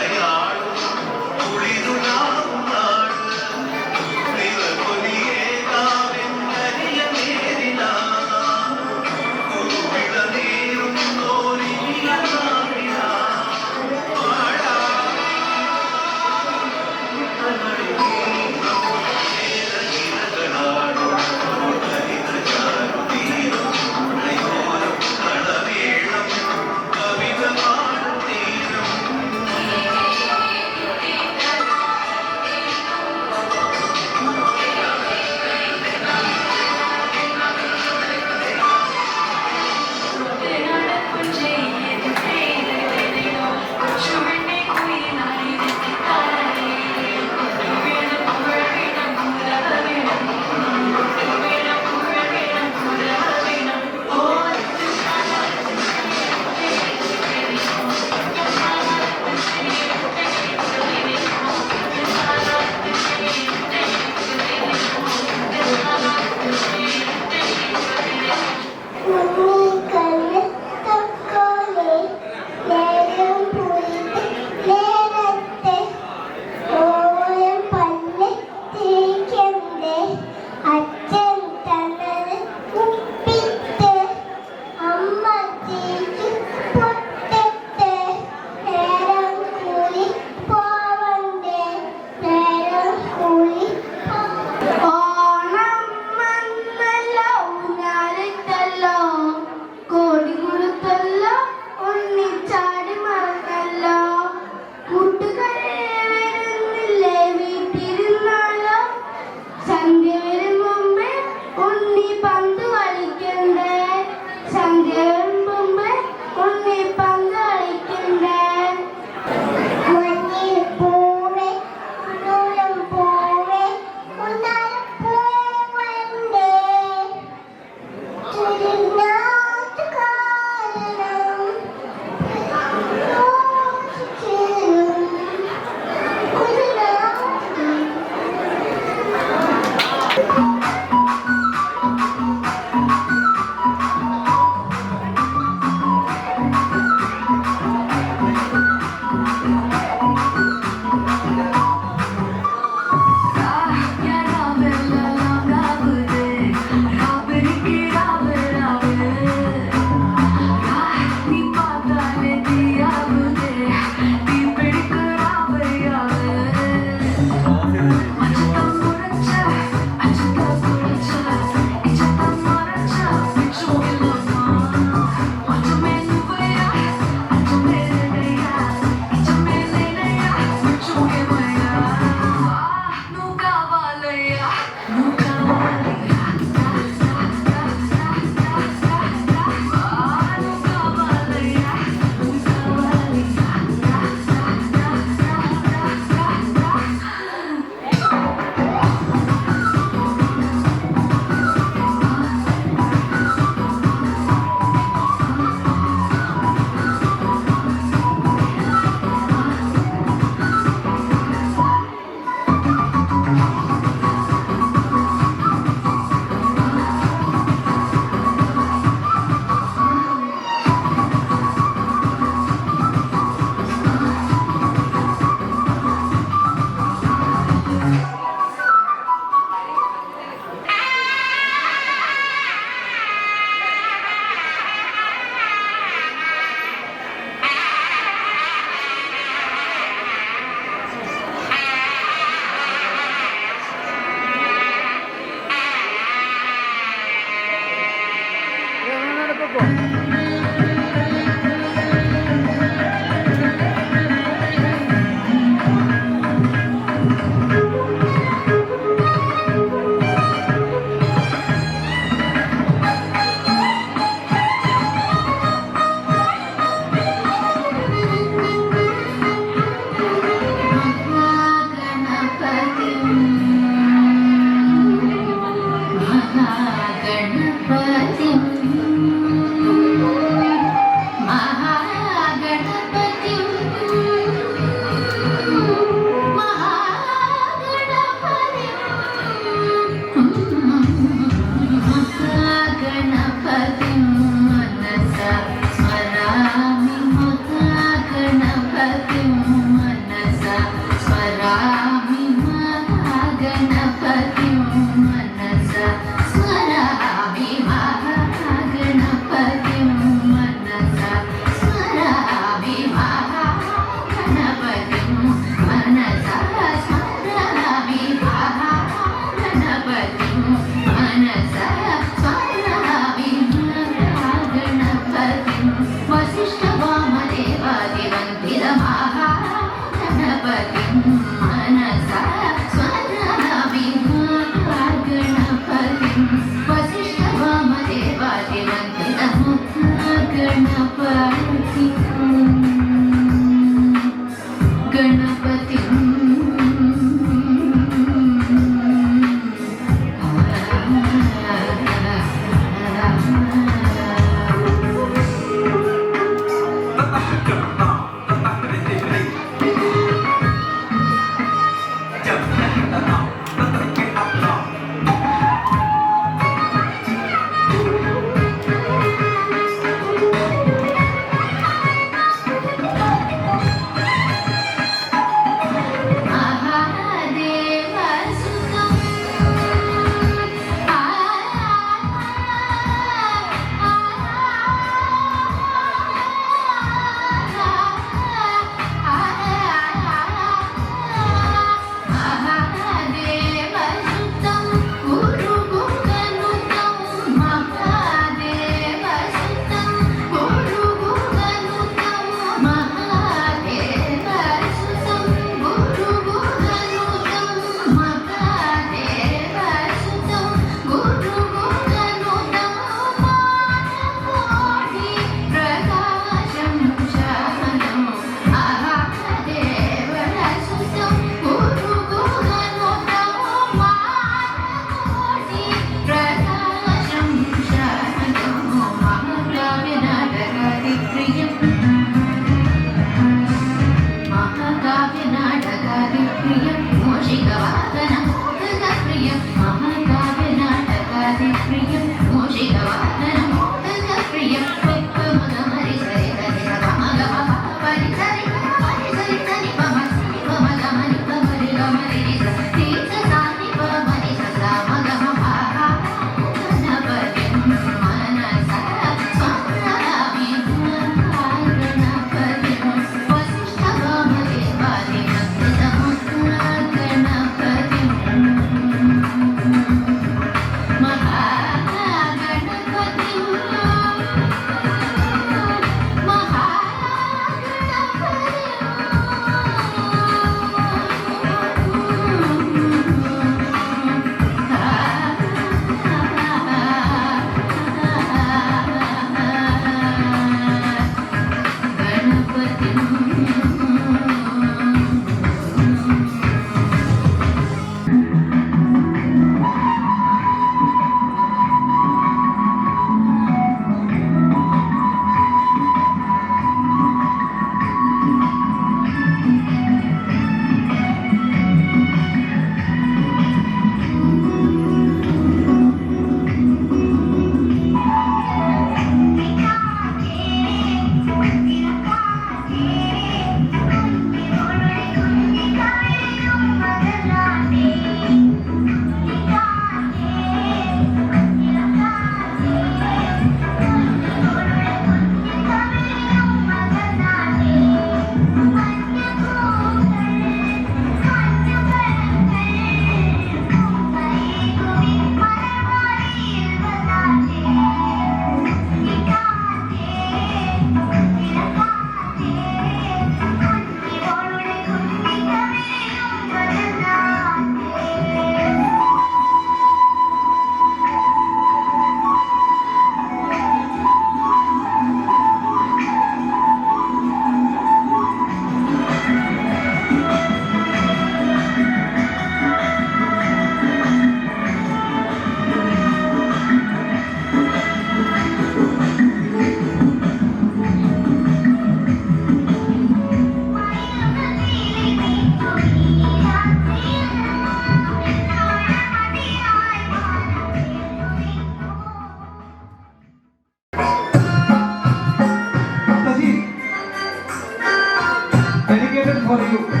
for you.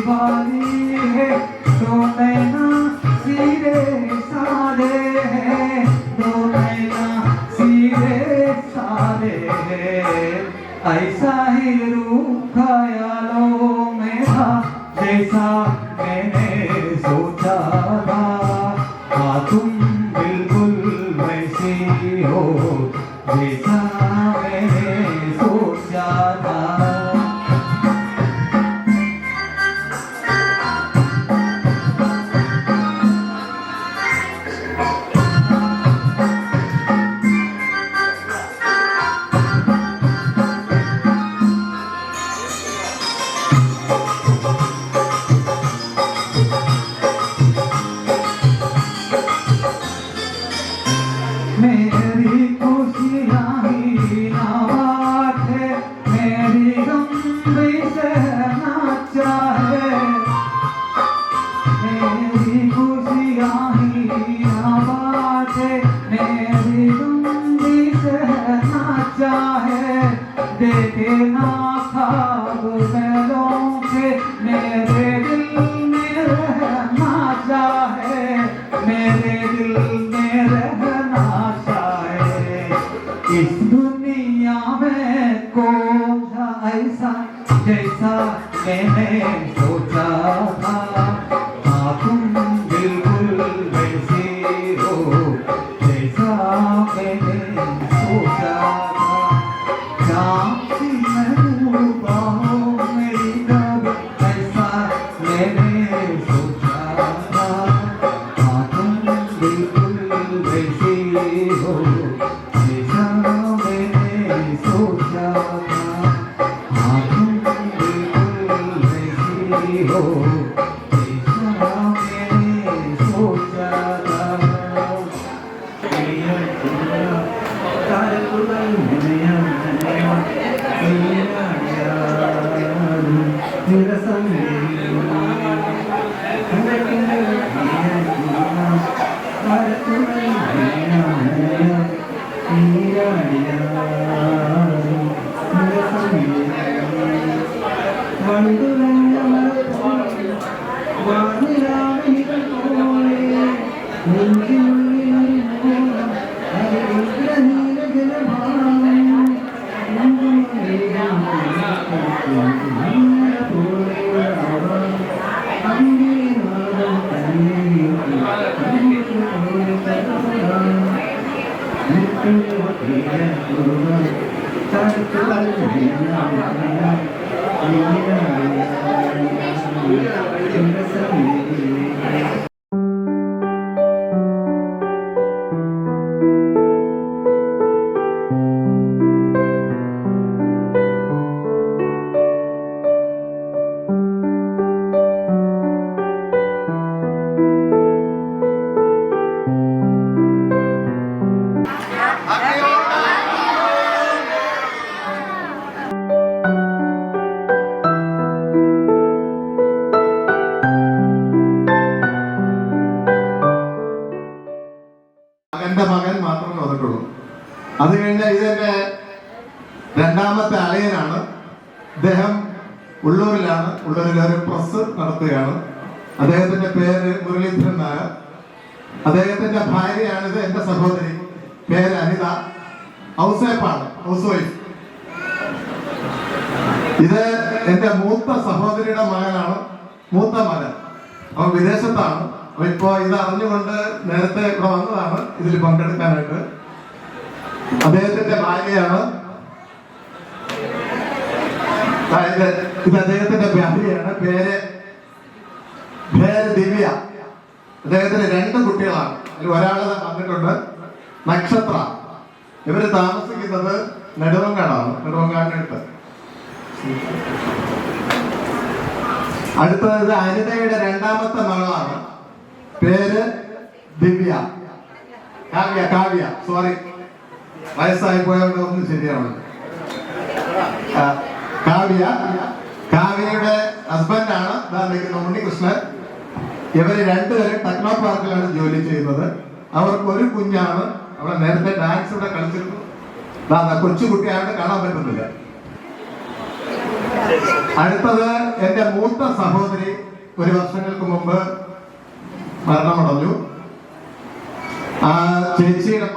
वाली है, दो नैना सीधे साधे हैं, दो नैना सीधे साधे हैं। ऐसा ही रूप ख्यालों में था जैसा मैंने सोचा था। हाँ तुम बिल्कुल वैसी हो जैसा मैंने सोचा था। मेरी खुशियाँ ही नवाज है, मेरी गम भी सहना चाहे। मेरी खुशियाँ ही नवाज है, मेरी गम भी सहना चाहे। देखे ना ख्वाब मेरों के, मेरे दिल में रहना चाहे, मेरे दिल में रहना चाहे। इस दुनिया में कौन सा ऐसा जैसा मैंने सोचा था। हाँ तुम बिल्कुल वैसे हो जैसा मैंने सोचा था। चाँदी में डूबा हो मेरी कब ऐसा मैंने सोचा था। हाँ तुम बिल्कुल वैसे हो जैसा मैंने सोचा था। हाँ तुम बिल्कुल वैसी हो जैसा मैंने सोचा था। മകന്റെ മകൻ മാത്രമേ വന്നിട്ടുള്ളൂ. അത് കഴിഞ്ഞാൽ ഇതെന്റെ രണ്ടാമത്തെ അളിയനാണ്. അദ്ദേഹം ഉള്ളൂരിലാണ്. ഉള്ളൂരിൽ ഒരു പ്രസ് നടത്തുകയാണ്. അദ്ദേഹത്തിന്റെ പേര് മുരളീധരൻ നായർ. അദ്ദേഹത്തിന്റെ ഭാര്യയാണിത്. എന്റെ സഹോദരി പേര് അനിത. ഹൗസ് വൈഫാണ്, ഹൗസ് വൈഫ്. ഇത് എന്റെ മൂത്ത സഹോദരിയുടെ മകനാണ്, മൂത്ത മകൻ. അവൻ വിദേശത്താണ്. അപ്പൊ ഇപ്പോ ഇത് അറിഞ്ഞുകൊണ്ട് നേരത്തെ ഇവിടെ വന്നതാണ് ഇതിൽ പങ്കെടുക്കാനായിട്ട്. അദ്ദേഹത്തിന്റെ ഭാര്യയാണ്. ഇത് അദ്ദേഹത്തിന്റെ ഭാര്യയാണ്. പേര് ദിവ്യ. അദ്ദേഹത്തിന് 2 കുട്ടികളാണ്. അതിൽ ഒരാള് വന്നിട്ടുണ്ട്, നക്ഷത്ര. ഇവര് താമസിക്കുന്നത് നെടുവങ്ങാടാണ്, നെടുവങ്ങാടിനടുത്ത്. അടുത്തത് അനിതയുടെ 2ാമത്തെ മകളാണ്. പേര് ദിവ്യ. കാവ്യ സോറി, വയസ്സായി പോയവരുടെ ഒന്നും ശരിയാണ്. കാവ്യയുടെ ഹസ്ബൻഡാണ് നിൽക്കുന്ന ഉണ്ണികൃഷ്ണൻ. ഇവര് 2 പേരും ടെക്നോ പാർക്കിലാണ് ജോലി ചെയ്യുന്നത്. അവർക്ക് ഒരു കുഞ്ഞാണ്. അവിടെ നേരത്തെ ഡാൻസ് ഇവിടെ കളിച്ചിരുന്നു. കൊച്ചുകുട്ടിയായിട്ട് കാണാൻ പറ്റുന്നില്ല. അടുത്തത് എന്റെ മൂത്ത സഹോദരി ഒരു വർഷങ്ങൾക്ക് മുമ്പ് മരണമടഞ്ഞു. ആ ചേച്ചിയുടെ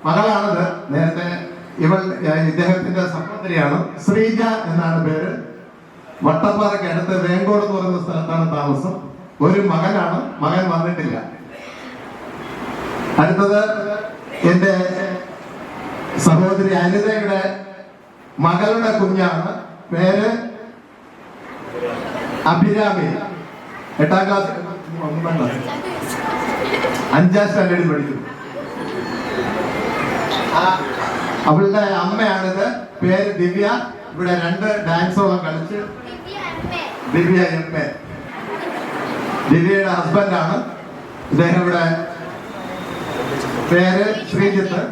മകളാണിത്. നേരത്തെ ഇദ്ദേഹത്തിന്റെ സഹോദരിയാണ്. ശ്രീജ എന്നാണ് പേര്. വട്ടപ്പാറയ്ക്ക് അടുത്ത് വേങ്കോട് എന്ന് പറയുന്ന സ്ഥലത്താണ് താമസം. ഒരു മകനാണ്. മകൻ വന്നിട്ടില്ല. അടുത്തത് എന്റെ സഹോദരി അനിതയുടെ മകളുടെ കുഞ്ഞാണ്. പേര് അഭിരാമി. 8ാം ക്ലാസ് 5ാം സ്റ്റാൻഡേർഡിൽ പഠിക്കുന്നു. അവളുടെ അമ്മയാണിത്. പേര് ദിവ്യ. ഇവിടെ 2 ഡാൻസോളം കളിച്ച് ദിവ്യ എം എ. ദിവ്യയുടെ ഹസ്ബൻഡാണ് ഇദ്ദേഹം. ഇവിടെ പേര് ശ്രീജിത്ത്.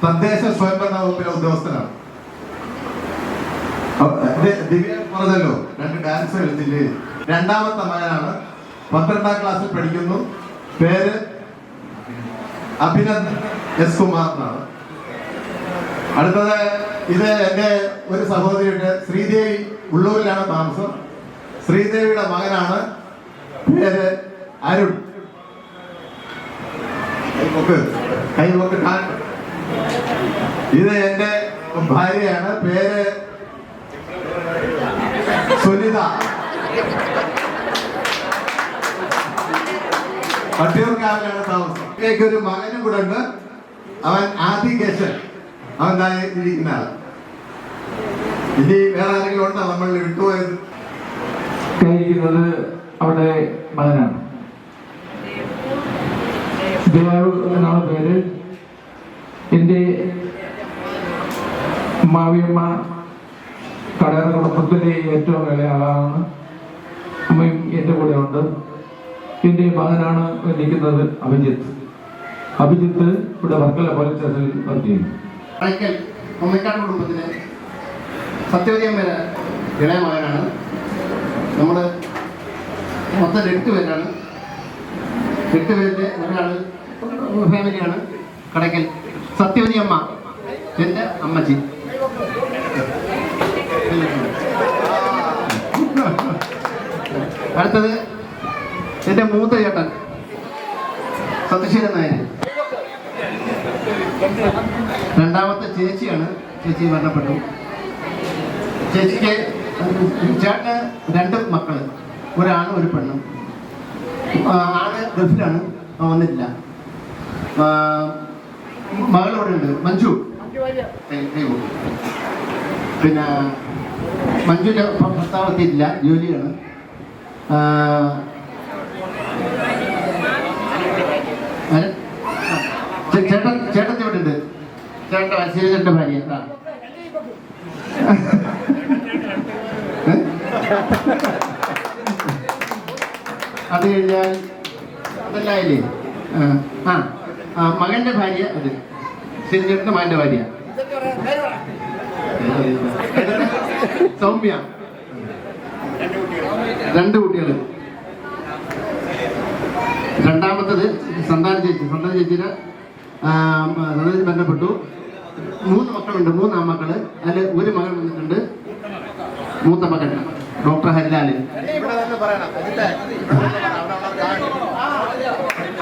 തദ്ദേശ സ്വയംഭരണ വകുപ്പിലെ ഉദ്യോഗസ്ഥനാണ്. ദിവ്യ പറഞ്ഞല്ലോ 2 ഡാൻസ് കളിച്ചില്ലേ. 2ാമത്തെ മകനാണ്. 12ാം ക്ലാസ്സിൽ പഠിക്കുന്നു. പേര് അഭിനന്ദ് എസ് കുമാർ എന്നാണ്. അടുത്തത് ഇത് എന്റെ ഒരു സഹോദരിയുണ്ട്. ശ്രീദേവി. ഉള്ളൂരിലാണ് താമസം. ശ്രീദേവിയുടെ മകനാണ്. പേര് അരുൺ. കൈവക്ക്. ഇത് എന്റെ ഭാര്യയാണ്. പേര് സുനിത. വട്ടിയൂർക്കാവിലാണ് താമസം. ഒരു മകനും കൂടെ ഉണ്ട്. അവൻ ആദികേശൻ. അവൻ ഇരിക്കുന്ന ആള്. ഇനി വേറെ ആരെങ്കിലും ഉണ്ടോ നമ്മൾ വിട്ടുപോയത്? കഴിക്കുന്നത് അവിടെ മകനാണ്. ദേവ് എന്നാണ് പേര്. എൻ്റെ മാവിയമ്മ കടയുടെ കുടുംബത്തിലെ ഏറ്റവും വലിയ ആളാണ്. അമ്മയും എൻ്റെ കൂടെ ഉണ്ട്. എൻ്റെ മകനാണ് നിൽക്കുന്നത് അഭിജിത്ത്. അഭിജിത്ത് ഇവിടെ വർക്കല പോലീസ് സ്റ്റേഷനിൽ വർക്ക് ചെയ്യുന്നു. ഉമ്മക്കാട് കുടുംബത്തിലെ സത്യവതിയമ്മയുടെ ഇളയ മകനാണ്. നമ്മൾ മൊത്തം 8 പേരാണ്. 8 പേരിലെ ഒരാൾ ഫാമിലിയാണ്. കടയ്ക്കൽ സത്യവതി അമ്മ എൻ്റെ അമ്മച്ചി. അടുത്തത് എൻ്റെ മൂത്ത ചേട്ടൻ സത്യശീലൻ നായർ. 2ാമത്തെ ചേച്ചിയാണ്. ചേച്ചി മരണപ്പെട്ടു. ചേച്ചിക്ക് ചേട്ടന് 2 മക്കള്. ഒരാണും ഒരു പെണ്ണും. ആണ് ഗൾഫിലാണ്. വന്നിട്ടില്ല. മകളിവിടെ ഉണ്ട്. മഞ്ജു. പിന്നെ മഞ്ജുവിൻ്റെ ഭർത്താവ് എത്തിയിട്ടില്ല. ജോലിയാണ്. ചേട്ടൻ ഇവിടെ ഉണ്ട്. ചേട്ടൻ്റെ ശരീരൻ്റെ ഭാര്യ. അത് കഴിഞ്ഞാൽ അതല്ലായില്ലേ. മകന്റെ ഭാര്യ. അത് ശരിചേട്ടൻ്റെ മകന്റെ ഭാര്യ സൗമ്യ. 2 കുട്ടികൾ. 2ാമത്തത് സന്താന ചേച്ചി. സന്താന ചേച്ചിയുടെ ബന്ധപ്പെട്ടു. 3 മക്കളുണ്ട്. 3 ആൺമക്കള്. അതിൽ ഒരു മകൻ വന്നിട്ടുണ്ട്. മൂത്ത മകൻ ഡോക്ടർ ഹരിലാല്.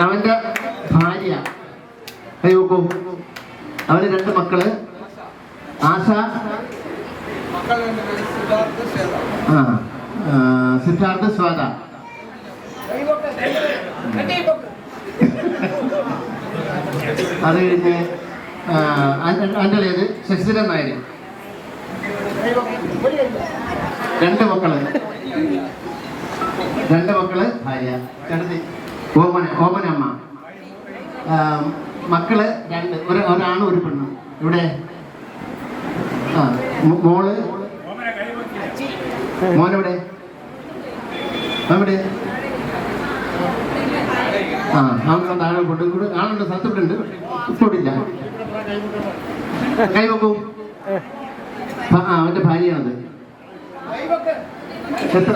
അവന്റെ ഭാര്യ. അയ്യോക്കോ. അവന് 2 മക്കള്. ആശ, സിദ്ധാർത്ഥ, ശ്വേത. അത് കഴിഞ്ഞ് അഞ്ചലേത് ശശിധരൻ നായർ. 2 മക്കള്. 2 മക്കള് ഭാര്യ. ഓമനമ്മ. മക്കള് 2. ഒരാണും ഒരു പെണ്ണും. ഇവിടെ മോള്. മോനെവിടെ? അവിടെ അവരുടെ താഴെ കൊണ്ട് കൂടെ ആളുണ്ട്. സ്ഥലത്തിട്ടുണ്ട്. ഇപ്പോഴില്ല. കൈവക്കൂ. അവന്റെ ഭാര്യയാണത്. എത്ര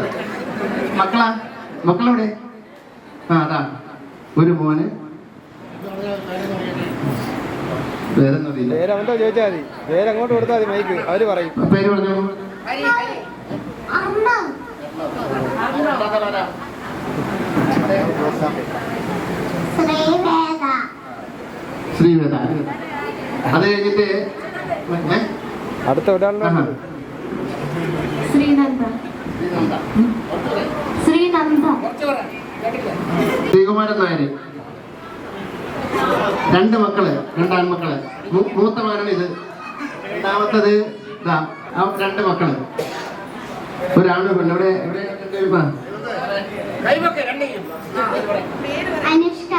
മക്കളെവിടെ? അതാ ഒരു മോന്. പേരവന്റെ ചോദിച്ചാൽ മതി. പേരങ്ങോട്ട് കൊടുത്താൽ മതി. മൈക്ക് അവര് പറയും. പേര് പറഞ്ഞു. ശ്രീവേദ. അത് കഴിഞ്ഞിട്ട് അടുത്ത ഒരാളുടെ ശ്രീകുമാരൻ നായർ. 2 മക്കള്, 2 ആൺമക്കള്. മൂത്ത മകനാണ് ഇത്. രണ്ടാമത്തത് ഇതാ 2 മക്കള്, ഒരാണ് പെണ്ണ്. ഇവിടെ അനുഷ്ക,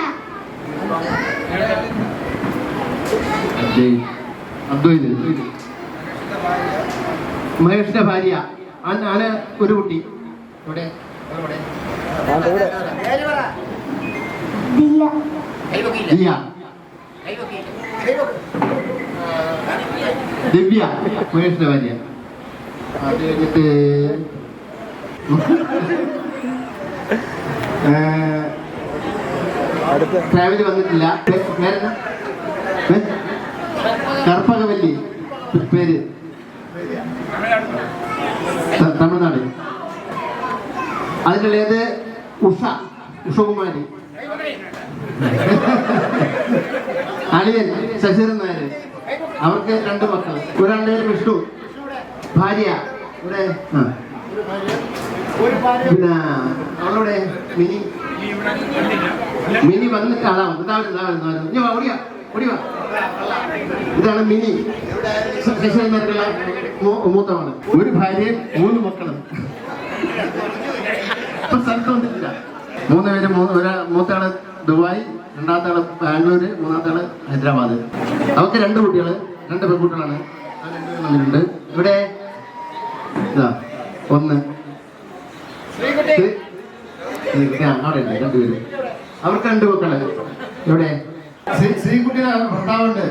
അദ്വൈത്. മഹേഷിന്റെ ഭാര്യ ആന ഒരു കുട്ടി. ഇവിടെ ദിവ്യ, മഹേഷിന്റെ ഭാര്യ. അത് കഴിഞ്ഞിട്ട് ട്രാവല് വന്നിട്ടില്ല. പേരെന്താ? കർപ്പകവല്ലി പേര്, തമിഴ്നാട്. അതിനുള്ളത് ഉഷകുമാരി. അളിയൻ ശശിധരൻ നായർ. അവർക്ക് 2 മക്കൾ. ഒരാളുടെ പേര് വിഷ്ണു, ഭാര്യ ഇവിടെ. പിന്നെ അവളുടെ മിനി വന്നിട്ട് ഓടിവാ. ഇതാണ് മിനി. ശശിധരനുള്ള മൂത്തമാണ്. ഒരു ഭാര്യയും 3 മക്കളും. ഇപ്പൊ സ്ഥലത്ത് വന്നിട്ടില്ല. 3 പേര്. മൂത്തയാള് ദുബായ്, 2ാമത്തെ ആള് ബാംഗ്ലൂര്, 3ാമത്തെ ആള് ഹൈദരാബാദ്. അവർക്ക് 2 കുട്ടികള്, 2 പെൺകുട്ടികളാണ്. വന്നിട്ടുണ്ട്. ഇവിടെ ഇതാ 1 അവിടെ ഉണ്ട്. 2 പേര്. അവർക്ക് 2 മക്കള്. ഇവിടെ ശ്രീകുട്ടിയുടെ ഭർത്താവുണ്ട്,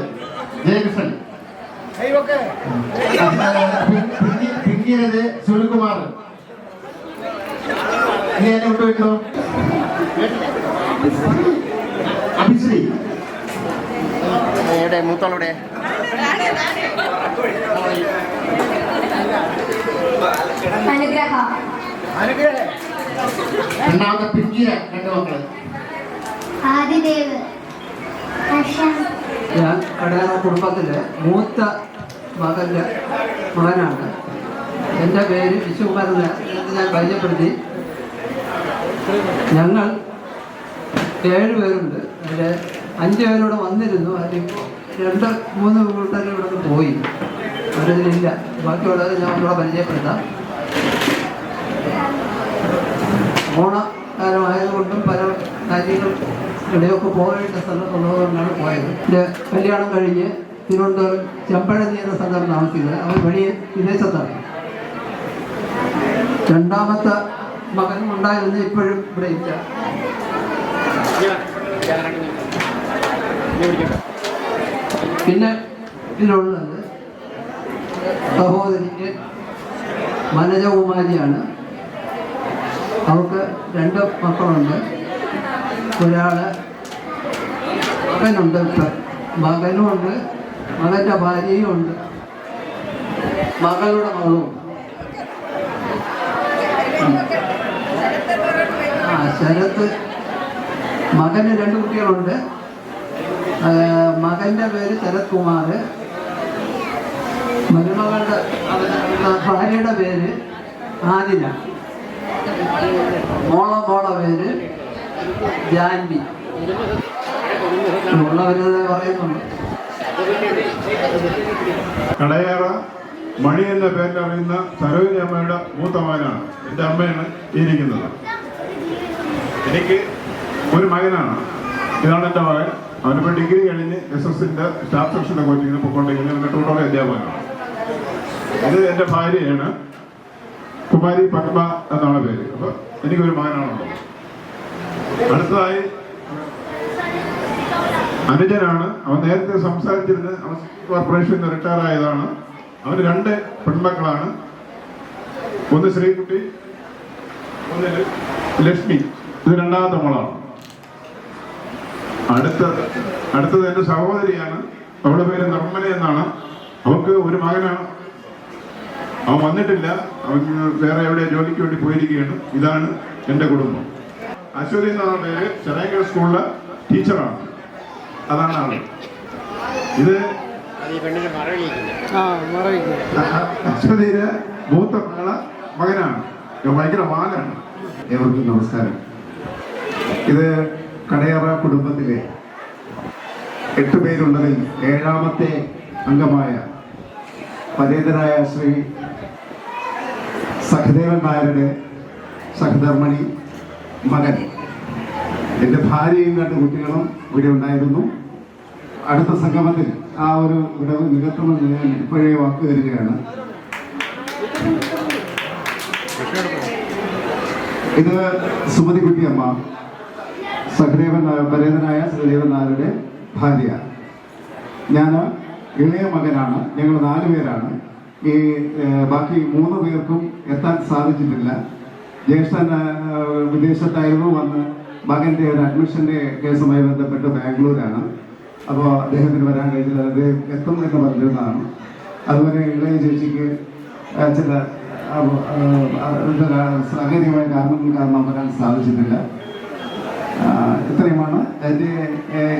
ജയകൃഷ്ണൻ. പിന്നീട് സുനിൽകുമാർ. ഇനി എന്നെ വിട്ടുവെക്കോ? അഭിശ്രീ. എവിടെ മൂത്തോളുടെ? രണ്ടാമത്തെ പിങ്കിര. 2 മക്കള്. ആദിദേവ്, ഞാൻ കടയാറ കുടുംബത്തിലെ മൂത്ത മകനാണ്. എൻ്റെ പേര് വിശ്വകുമാരൻ. ഞാൻ പരിചയപ്പെടുത്തി. ഞങ്ങൾ 7 പേരുണ്ട്. അതിൽ 5 പേരോടെ വന്നിരുന്നു. അതിപ്പോൾ 2-3 കൂട്ടർ ഇവിടെ നിന്ന് പോയി. അവരതിലില്ല. ബാക്കിയുള്ളത് ഞാൻ ഇവിടെ പരിചയപ്പെടുത്താം. ഓണക്കാലമായതുകൊണ്ടും പല കാര്യങ്ങൾ ഇവിടെയൊക്കെ പോകേണ്ട സ്ഥലത്തുള്ളതുകൊണ്ടാണ് പോയത്. എൻ്റെ കല്യാണം കഴിഞ്ഞ് തിരുവനന്തപുരം ചെമ്പഴന്തി എന്ന സ്ഥലത്താണ് താമസിക്കുന്നത്. അവർ വലിയ വിദേശത്താണ്. 2ാമത്തെ മകനും ഉണ്ടായിരുന്നു. ഇപ്പോഴും ഇവിടെ ഇല്ല. പിന്നെ ഇതിലുള്ളത് സഹോദരിക്ക് മനജകുമാരിയാണ്. അവർക്ക് 2 മക്കളുണ്ട്. ഒരാള് മകനുണ്ട്, മകനും ഉണ്ട്, മകൻ്റെ ഭാര്യയും ഉണ്ട്, മകളുടെ മകളും. ശരത്ത്. മകന് 2 കുട്ടികളുണ്ട്. മകൻ്റെ പേര് ശരത് കുമാർ. മരുമകളുടെ ഭാര്യയുടെ പേര് ആദില. മോളെ പേര് ജാൻവി. ഉള്ളവരത് പറയുന്നുണ്ട്. കടയാറ മണി എന്ന പേരിൽ അറിയുന്ന സരോജിനി അമ്മയുടെ മൂത്ത മകനാണ്. എൻ്റെ അമ്മയാണ് ഇരിക്കുന്നത്. എനിക്ക് ഒരു മകനാണ്. ഇതാണ് എൻ്റെ മകൻ. അവനിപ്പോൾ ഡിഗ്രി കഴിഞ്ഞ് SSന്റെ സ്റ്റാഫ് സെക്ഷൻ്റെ കോച്ചിങ്ങിന് പൊയ്ക്കൊണ്ടിരിക്കുന്ന ട്യൂട്ടോറിയൽ അധ്യാപകനാണ്. ഇത് എൻ്റെ ഭാര്യയാണ്, കുമാരി പത്മ എന്നാണ് പേര്. അപ്പോൾ എനിക്കൊരു മകനാണുള്ളത്. അടുത്തതായി അനുജനാണ്. അവൻ നേരത്തെ സംസാരിച്ചിരുന്ന് കോർപ്പറേഷനിൽ നിന്ന് റിട്ടയർ ആയതാണ്. അവന് 2 പെൺമക്കളാണ്. ഒന്ന് ശ്രീകുട്ടി, ഒന്ന് ലക്ഷ്മി. ഇത് 2ാമത്തെ മോളാണ്. അടുത്തത് എൻ്റെ സഹോദരിയാണ്. അവളുടെ പേര് നിർമ്മല എന്നാണ്. അവൾക്ക് ഒരു മകനാണ്. അവൻ വന്നിട്ടില്ല, അവൻ വേറെ എവിടെ ജോലിക്ക് വേണ്ടി പോയിരിക്കുകയാണ്. ഇതാണ് എൻ്റെ കുടുംബം. അശ്വതി എന്നാണ് പേര്. ചെറാങ്കര സ്കൂളിലെ ടീച്ചറാണ്. അതാണ് ആള്. ഇത് അശ്വതിയുടെ മൂത്ത മകനാണ്. ഭയങ്കര വാലാണ്. ഏവർക്കും നമസ്കാരം. ഇത് കടയറ കുടുംബത്തിലെ 8 പേരുള്ളതിൽ 7ാമത്തെ അംഗമായ പരേതനായ ശ്രീ സഹദേവൻ നായരുടെ സഹധർമ്മണി മകൻ. എൻ്റെ ഭാര്യയും 2 കുട്ടികളും ഇവിടെ ഉണ്ടായിരുന്നു. അടുത്ത സംഗമത്തിൽ ആ ഒരു വിടവ് നികത്തുമെന്ന് ഞാൻ ഇപ്പോഴേ വാക്ക് തരികയാണ്. ഇത് സുമതിക്കുട്ടിയമ്മ, പരേതനായ സഹദേവൻ നായരുടെ ഭാര്യ. ഞാൻ ഇളയ മകനാണ്. ഞങ്ങൾ 4 പേരാണ്. ഈ ബാക്കി 3 പേർക്കും എത്താൻ സാധിച്ചിട്ടില്ല. ജ്യേഷ്ഠൻ വിദേശത്തായിരുന്നു. വന്ന് മകൻ്റെ ഒരു അഡ്മിഷൻ്റെ കേസുമായി ബന്ധപ്പെട്ട് ബാംഗ്ലൂരാണ്. അപ്പോൾ അദ്ദേഹത്തിന് വരാൻ കഴിഞ്ഞില്ല. അദ്ദേഹം എത്തും എന്ന് പറഞ്ഞിരുന്നതാണ്. അതുവരെ ഇളയ ചേച്ചിക്ക് ചില സാങ്കേതികമായ കാരണങ്ങൾ കാരണം വരാൻ സാധിച്ചിട്ടില്ല. ഇത്രയുമാണ്. എൻ്റെ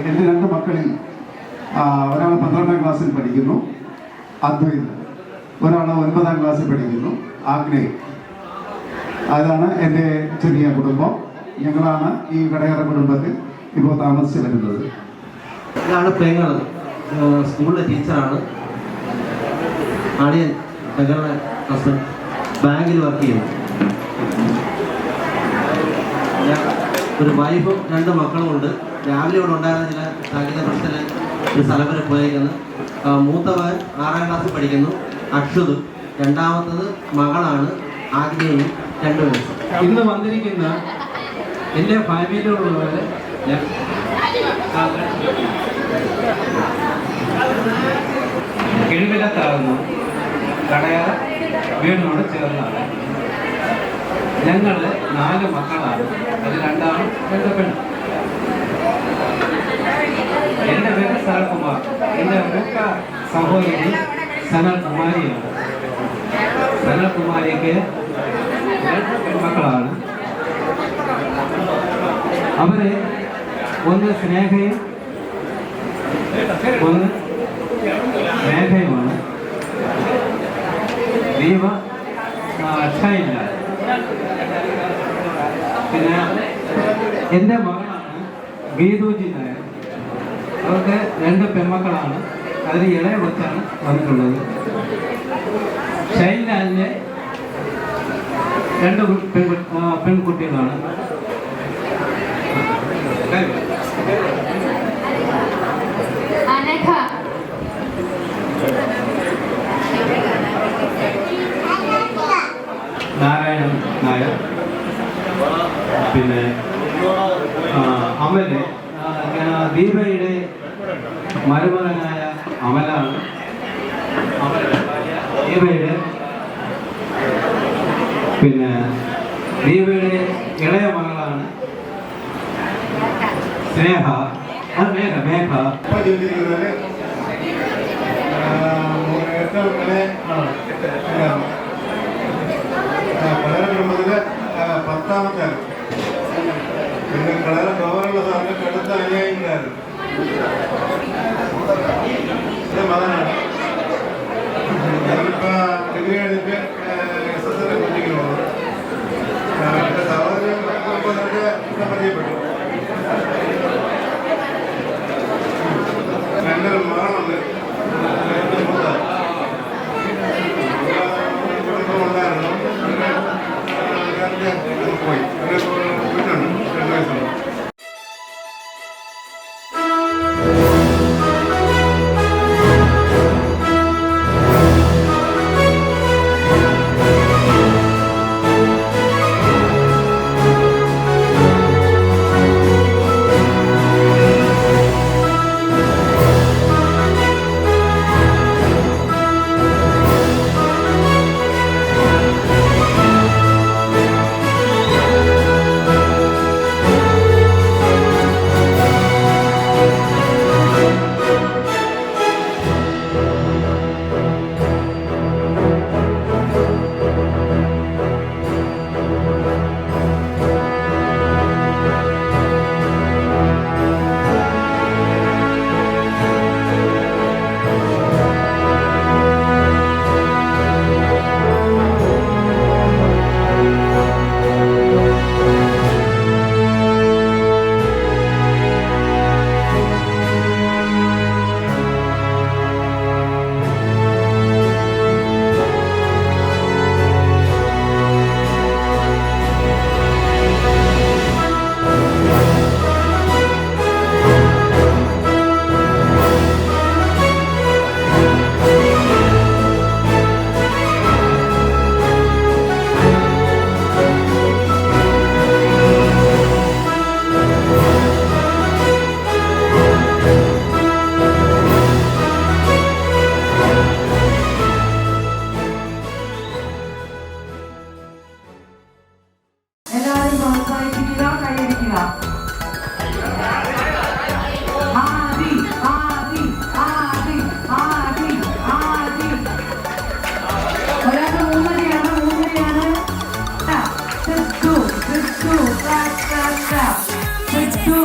2 മക്കളിൽ ഒരാൾ 12ാം ക്ലാസ്സിൽ പഠിക്കുന്നു, അദ്വൈത്. ഒരാൾ 9ാം ക്ലാസ്സിൽ പഠിക്കുന്നു, ആഗ്നേയ്. അതാണ് എൻ്റെ ചെറിയ കുടുംബം. ഞങ്ങളാണ് ഈ കടയറ കുടുംബത്തിൽ ഇപ്പോൾ താമസിച്ച് വരുന്നത്. ഇതാണ് പെങ്ങൾ, സ്കൂളിലെ ടീച്ചറാണ്. ആടിയൻ പെങ്ങളുടെ ഹസ്ബൻഡ് ബാങ്കിൽ വർക്ക് ചെയ്യുന്നു. ഒരു വൈഫും 2 മക്കളും ഉണ്ട്. രാവിലെ ഇവിടെ ഉണ്ടായിരുന്ന ചില സാങ്കേതിക പ്രശ്നത്തിൽ ഒരു സ്ഥലം വരെ പോയേക്കുന്നു. മൂത്തവൻ 6ാം ക്ലാസ്സിൽ പഠിക്കുന്നു, അക്ഷത്. 2ാമത്തത് മകളാണ്, ആഗ്നേയും 2 വയസ്സ്. ഇന്ന് വന്നിരിക്കുന്ന എൻ്റെ ഫാമിലിയോടുള്ളവരെ കിഴിവിലത്താകുന്നു കടയറ വീടിനോട് ചേർന്നാണ്. ഞങ്ങൾ 4 മക്കളാണ്. അത് 2 ആണും 2 പെണ്ണും. എൻ്റെ പേര് സനൽകുമാർ. എൻ്റെ മൂത്ത സഹോദരി സനൽകുമാരിയാണ്. സനൽകുമാരിക്ക് 2 പെൺമക്കളാണ്. അവര് ഒന്ന് സ്നേഹയും ഒന്ന് മേഘയുമാണ്. ദീപ ഷൈന. പിന്നെ എൻ്റെ മകളാണ് ഗീതൂജി നായർ. അവർക്ക് 2 പെൺമക്കളാണ്. അതിൽ ഇളയ കൊച്ചാണ് വന്നിട്ടുള്ളത്. ഷൈൻലാലിൻ്റെ 2 പെൺകുട്ടികളാണ്. അനഘ, നാരായണൻ നായർ. പിന്നെ അമല്, ദീപയുടെ മരുമകനായ അമലാണ്. ദീപയുടെ പിന്നെ ദീപയുടെ ഇളയ മകളാണ് സ്നേഹ. മേഘ. കളയറ കുടുംബത്തിലെ 10ാമത്തെ. പിന്നെ കളയറ ഗവർണറുള്ള സാറിന് അടുത്ത അനുയായിക്കാരൻ മകനാണ്. ഞാനിപ്പോ ഡിഗ്രി കഴിഞ്ഞിട്ട് SSL കോച്ചിങ്ങിന് പോകുന്നു. എൻ്റെ സഹോദരനൊക്കെ പരിചയപ്പെട്ടു. 2 മകളുണ്ട്. ഉണ്ടായിരുന്നു. പോയി 2 വയസ്സുണ്ട്. വിടാം. ആദി ആദി ആദി ആദി ആദി. ഒരാൾക്ക് മൂന്നടിയാണ്. സിദ്ധു സിദ്ധു സിദ്ധു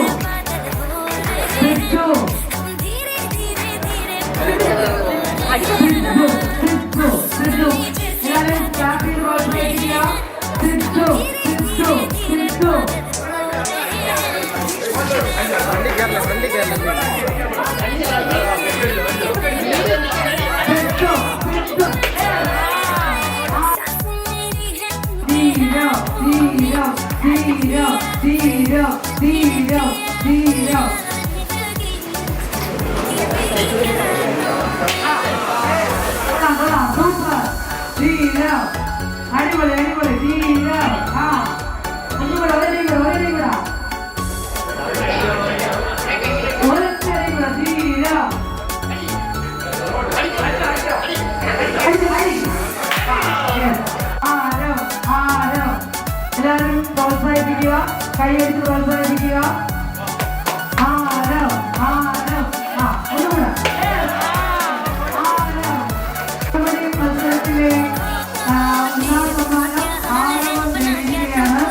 സിദ്ധു സിദ്ധു. എല്ലാവരും ക്ലാപ്പ് ചെയ്ത് പ്രോത്സാഹിപ്പിക്കുക. സിദ്ധു സിദ്ധു സിദ്ധു. അടിപൊളി അടിപൊളി. എല്ലാവരും പ്രോത്സാഹിപ്പിക്കുക. കൈയടിച്ച് പ്രോത്സാഹിപ്പിക്കുക. ഒന്നുകൂടെ. മത്സരത്തിലെ ഒന്നാം സമ്മാനം ആരവം നേടുകയാണ്.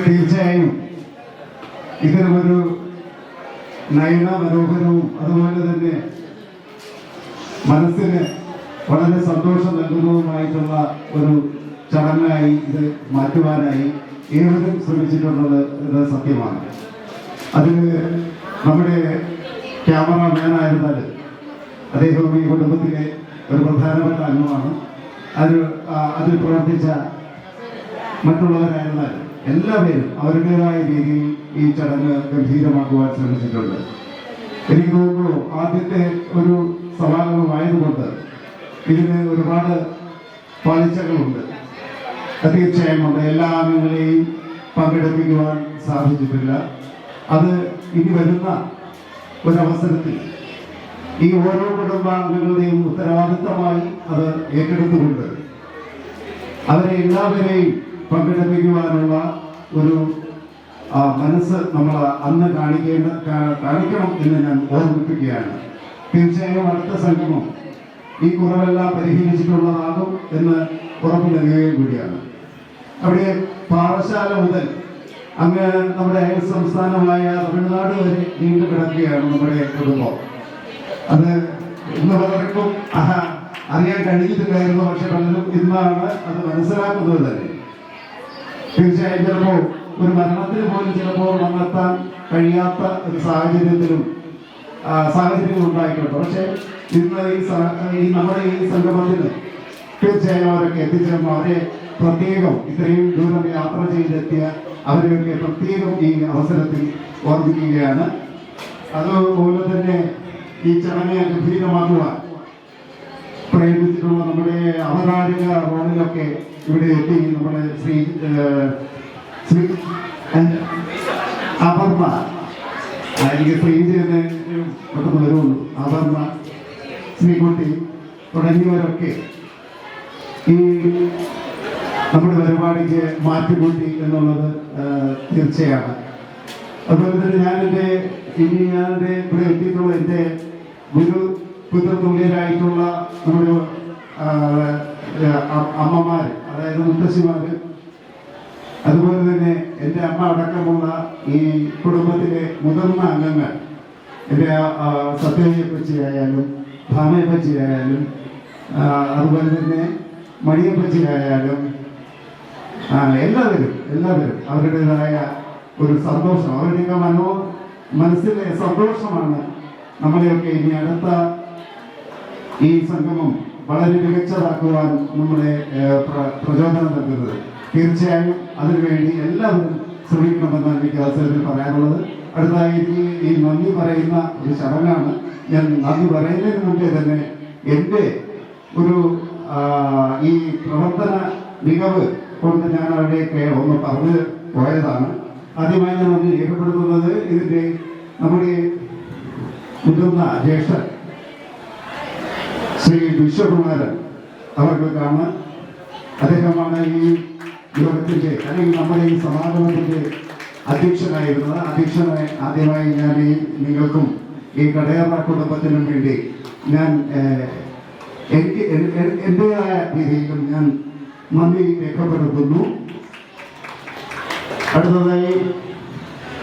തീർച്ചയായും ഇത്തരമൊരു നയന മനോഹരവും അതുപോലെ തന്നെ മനസ്സിന് വളരെ സന്തോഷം നൽകുന്നതുമായിട്ടുള്ള ഒരു ചടങ്ങായി ഇത് മാറ്റുവാനായി ഏവരും ശ്രമിച്ചിട്ടുള്ളത് ഇത് സത്യമാണ്. അതിന് നമ്മുടെ ക്യാമറാമാനായിരുന്നാൽ അദ്ദേഹം ഈ കുടുംബത്തിലെ ഒരു പ്രധാനപ്പെട്ട അംഗമാണ്. അതിൽ പ്രവർത്തിച്ച മറ്റുള്ളവരായിരുന്നാൽ എല്ലാവരും അവരുടേതായ രീതിയിൽ ഈ ചടങ്ങ് ഗംഭീരമാക്കുവാൻ ശ്രമിച്ചിട്ടുണ്ട്. എനിക്ക് തോന്നുന്നു ആദ്യത്തെ ഒരു സമാഗമമായതുകൊണ്ട് ഇതിന് ഒരുപാട് പാളിച്ചകളുണ്ട്. തീർച്ചയായും എല്ലാ അംഗങ്ങളെയും പങ്കെടുപ്പിക്കുവാൻ സാധിച്ചിട്ടില്ല. അത് ഇനി വരുന്ന ഒരവസരത്തിൽ ഈ ഓരോ കുടുംബാംഗങ്ങളുടെയും ഉത്തരവാദിത്തമായി അത് ഏറ്റെടുത്തുകൊണ്ട് അവരെ എല്ലാവരെയും പങ്കെടുപ്പിക്കുവാനുള്ള ഒരു മനസ്സ് നമ്മൾ അന്ന് കാണിക്കണം എന്ന് ഞാൻ ഓർമ്മിപ്പിക്കുകയാണ്. തീർച്ചയായും അടുത്ത സംഗമം ഈ കുറവെല്ലാം പരിഹരിച്ചിട്ടുള്ളതാകും എന്ന് ഉറപ്പു നൽകുകയും കൂടിയാണ്. അവിടെ പാറശാല മുതൽ അങ്ങ് നമ്മുടെ അയൽ സംസ്ഥാനമായ തമിഴ്നാട് വരെ നീണ്ടു കിടക്കുകയാണ് നമ്മുടെ കുടുംബം. അത് ഇന്ന് പലർക്കും അറിയാൻ കഴിഞ്ഞിട്ടില്ലായിരുന്നു. പക്ഷെ പലരും ഇന്നാണ് അത് മനസ്സിലാക്കുന്നത് തന്നെ. തീർച്ചയായും ചിലപ്പോൾ ഒരു മരണത്തിന് പോലും ചിലപ്പോൾ വന്നെത്താൻ കഴിയാത്ത ഒരു സാഹചര്യത്തിലും സാഹചര്യങ്ങൾ ഉണ്ടായിട്ടുണ്ട്. പക്ഷേ ഇന്ന് ഈ നമ്മുടെ ഈ സംഗമത്തിന് തീർച്ചയായും അവരൊക്കെ എത്തിച്ചേർന്നു. അവരെ പ്രത്യേകം ഇത്രയും ദൂരം യാത്ര ചെയ്തെത്തിയ അവരെയൊക്കെ പ്രത്യേകം ഈ അവസരത്തിൽ ഓർമ്മിക്കുകയാണ്. അതുപോലെ തന്നെ ഈ ചടങ്ങ് ഗംഭീരമാക്കുവാൻ പ്രയത്നിച്ചിട്ടുള്ള നമ്മുടെ അവതാരിക റോളിലൊക്കെ ഇവിടെ എത്തി നമ്മുടെ ശ്രീ അപർണ, എനിക്ക് ശ്രീജന് പെട്ടെന്ന് വരുള്ളൂ, അപർണ, ശ്രീകുട്ടി തുടങ്ങിയവരൊക്കെ ഈ നമ്മുടെ പരിപാടിക്ക് മാറ്റിക്കൂട്ടി എന്നുള്ളത് തീർച്ചയാണ്. അതുപോലെ തന്നെ ഞാനെൻ്റെ ഇവിടെ എത്തിയിട്ടുള്ള എൻ്റെ ഗുരു പുത്രതുല്യരായിട്ടുള്ള നമ്മുടെ അമ്മമാർ, അതായത് മുത്തശ്ശിമാർ, അതുപോലെ തന്നെ എൻ്റെ അമ്മ അടക്കമുള്ള ഈ കുടുംബത്തിലെ മുതിർന്ന അംഗങ്ങൾ, എൻ്റെ സത്യവതിയപ്പച്ചിയായാലും ഭാമയപ്പച്ചിയായാലും അതുപോലെ തന്നെ മണിയപ്പച്ചിയായാലും എല്ലാവരും അവരുടേതായ ഒരു സന്തോഷം, അവരുടെയൊക്കെ മനസ്സിലെ സന്തോഷമാണ് നമ്മളെയൊക്കെ ഇനി അടുത്ത ഈ സംഗമം വളരെ മികച്ചതാക്കുവാൻ നമ്മളെ പ്രചോദനം നൽകുന്നത്. തീർച്ചയായും അതിനുവേണ്ടി എല്ലാവരും ശ്രമിക്കണമെന്നാണ് എനിക്ക് അവസരത്തിൽ പറയാനുള്ളത്. അടുത്തതായി ഈ നന്ദി പറയുന്ന ഒരു ചടങ്ങാണ്. ഞാൻ നന്ദി പറയുന്നതിന് മുമ്പേ തന്നെ എൻ്റെ ഒരു ഈ പ്രവർത്തന മികവ് കൊണ്ട് ഞാൻ അവിടെയൊക്കെ ഒന്ന് പറഞ്ഞു പോയതാണ്. ആദ്യമായി ഞാൻ ഒന്ന് രേഖപ്പെടുത്തുന്നത് ഇതിൻ്റെ നമ്മുടെ മുതിർന്ന ജ്യേഷ്ഠൻ ശ്രീ വിശ്വകുമാരൻ അവർക്കാണ്. അദ്ദേഹമാണ് ഈ യോഗത്തിൻ്റെ അല്ലെങ്കിൽ നമ്മുടെ ഈ സമാഗമത്തിൻ്റെ അധ്യക്ഷനായി ആദ്യമായി ഞാൻ നിങ്ങൾക്കും ഈ കടയറ കുടുംബത്തിനും വേണ്ടി ഞാൻ എനിക്ക് എൻ്റെതായ രീതിയിലും ഞാൻ നന്ദി രേഖപ്പെടുത്തുന്നു. അടുത്തതായി